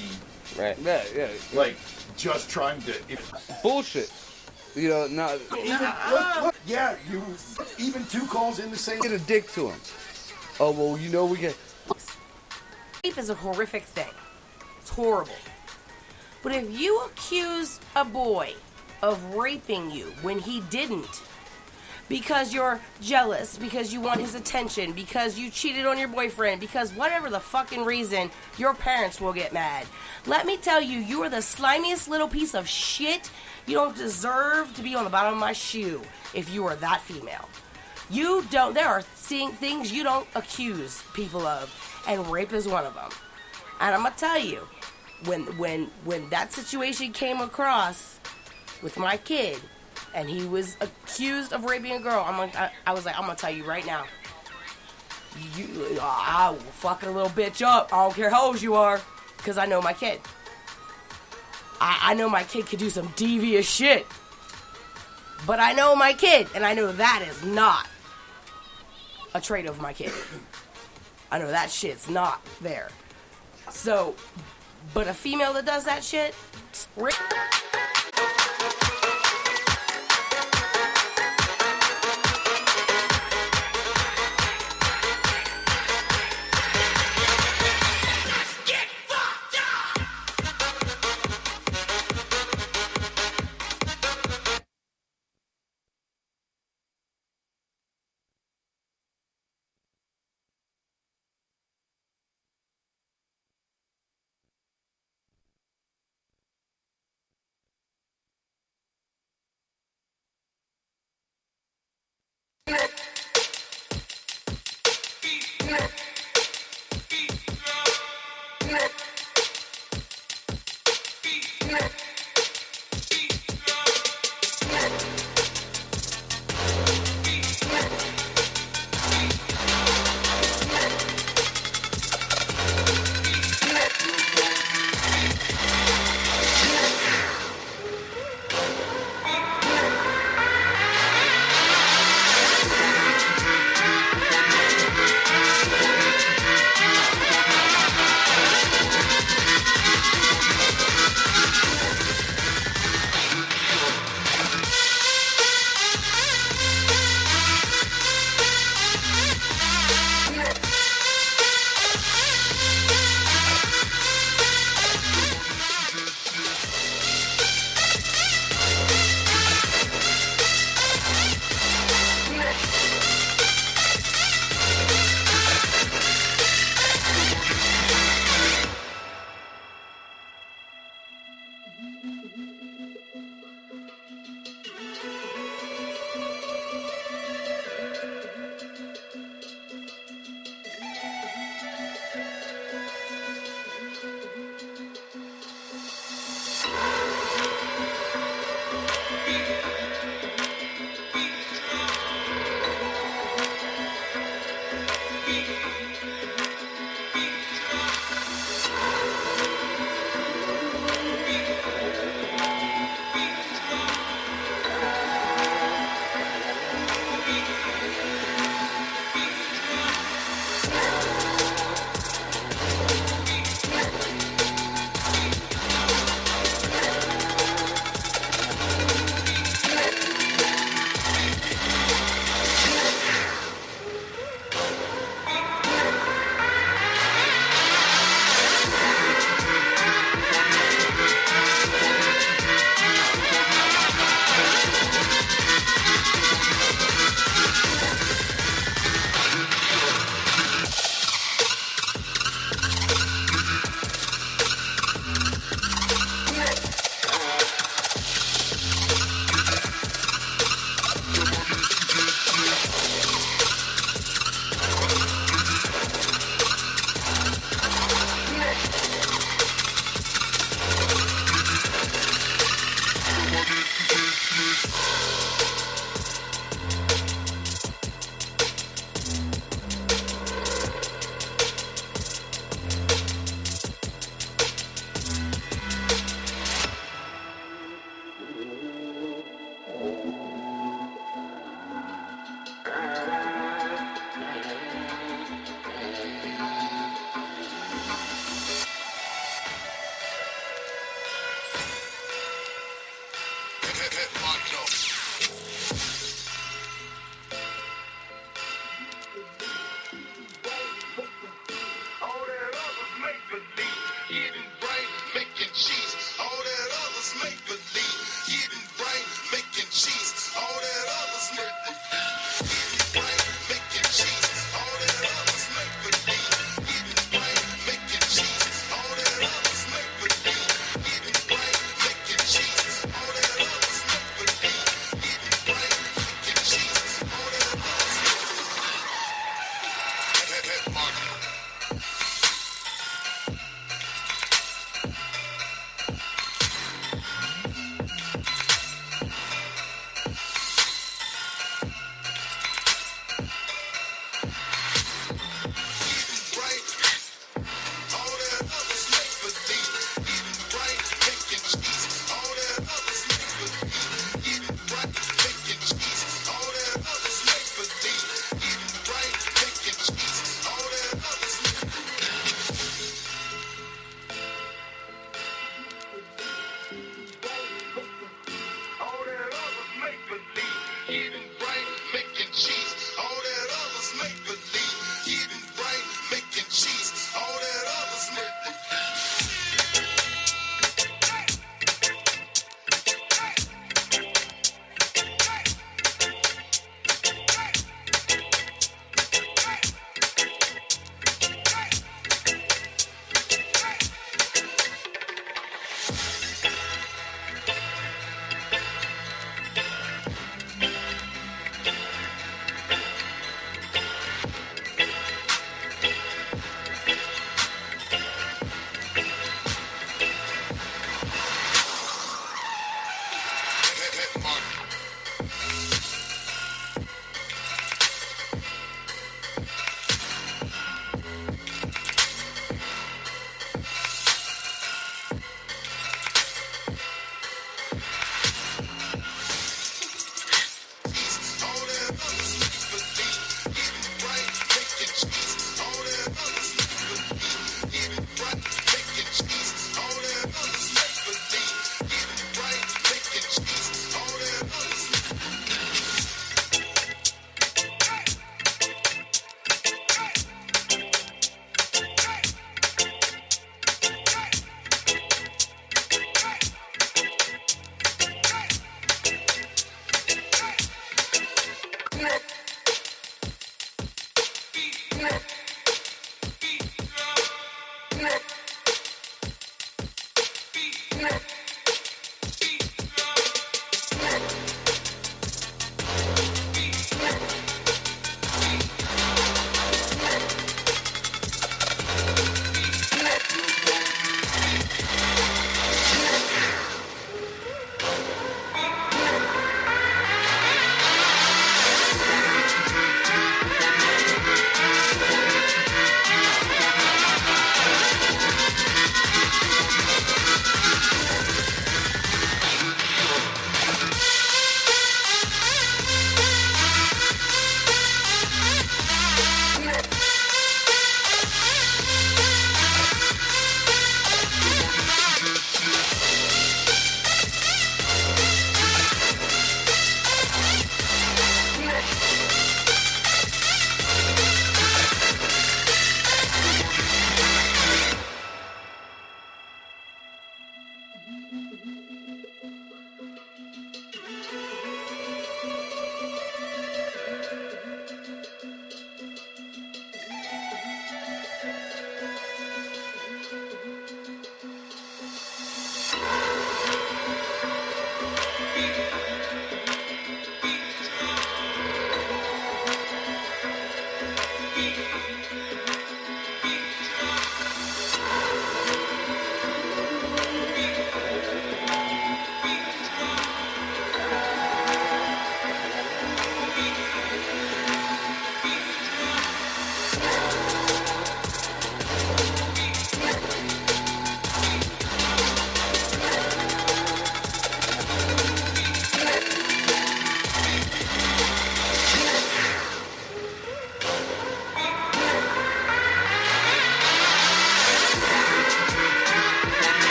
right? Yeah. Like, just trying to bullshit. You know, not look, yeah. You even two calls in the same. Get a dick to him. Oh well, you know we get. Rape is a horrific thing. It's horrible. But if you accuse a boy of raping you when he didn't, because you're jealous, because you want his attention, because you cheated on your boyfriend, because whatever the fucking reason, your parents will get mad. Let me tell you, you are the slimiest little piece of shit. You don't deserve to be on the bottom of my shoe if you are that female. You don't, there are things you don't accuse people of, and rape is one of them. And I'm gonna tell you, when that situation came across with my kid, and he was accused of raping a girl, I was like, I'm gonna tell you right now, I will fucking a little bitch up. I don't care how old you are, because I know my kid. I know my kid could do some devious shit, but I know my kid, and I know that is not a trait of my kid. I know that shit's not there. So, but a female that does that shit,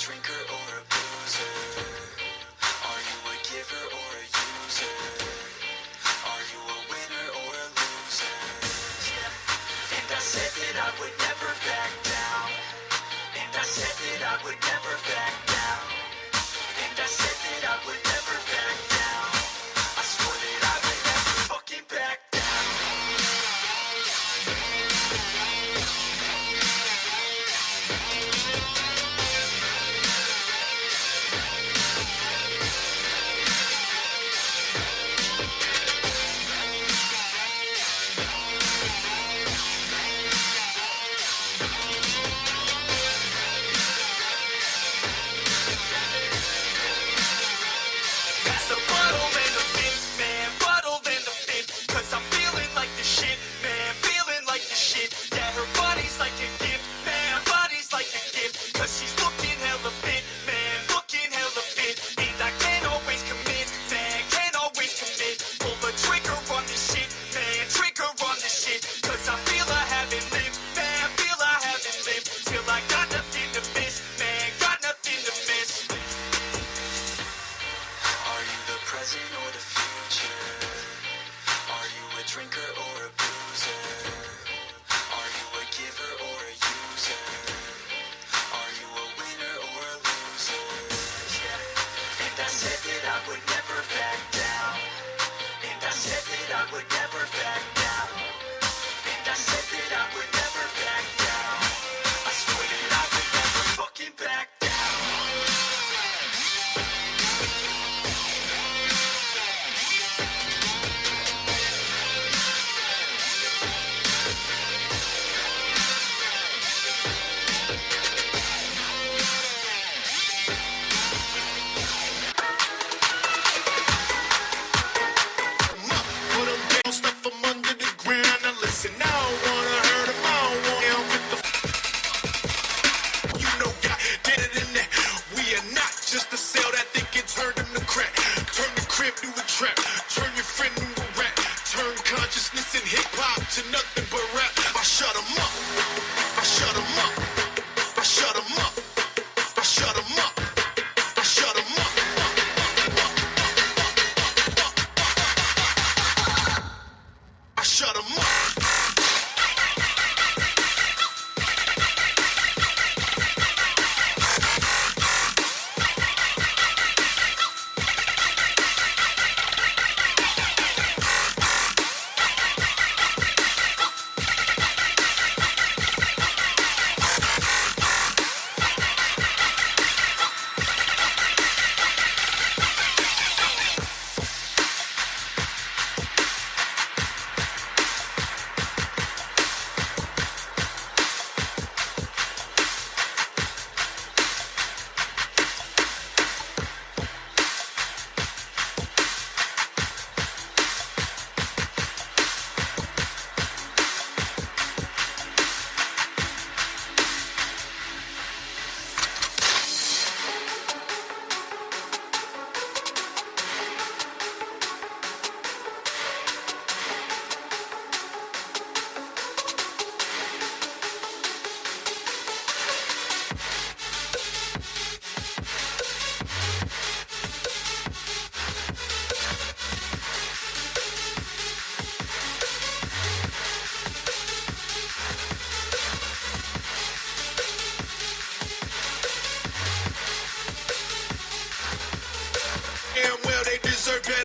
drinker or a boozer? Are you a giver or a user? Are you a winner or a loser? Yeah. And I said that I would never back down. And I said that I would never back down. And I said that I would never back down. I swore that I would never fucking back down. Pass a bottle and a fifth, man, bottle and a fifth. Cause I'm feeling like the shit, man, feeling like the shit. Yeah, her body's like a gift, man, body's like a gift. Cause she's looking hella fit, man, looking hella fit. And I can't always commit, man, can't always commit. Pull the trigger on this shit, man, trigger on this shit. Cause I feel I haven't lived, man, feel I haven't lived. Till I got nothing to miss, man, got nothing to miss. Are you the present or the future? Are you a drinker or a boozer? Are you a giver or a user? Are you a winner or a loser? Yeah. And I said that I would never back down. And I said that I would never back down. And I said that I would never back down. I swear that I would never fucking back down. Put 'em down, stuff 'em under the ground. Now listen, I don't wanna hurt 'em, I don't want 'em with the you know, God did it in that. We are not just a cell that think it's turned them to crack. Turn the crib to a trap, turn your friend into a rat. Turn consciousness and hip hop to nothing but rap. I shut 'em up, I shut 'em up, I shut 'em up, I shut 'em up, I shut 'em up. I shut 'em up. Damn well they deserve better.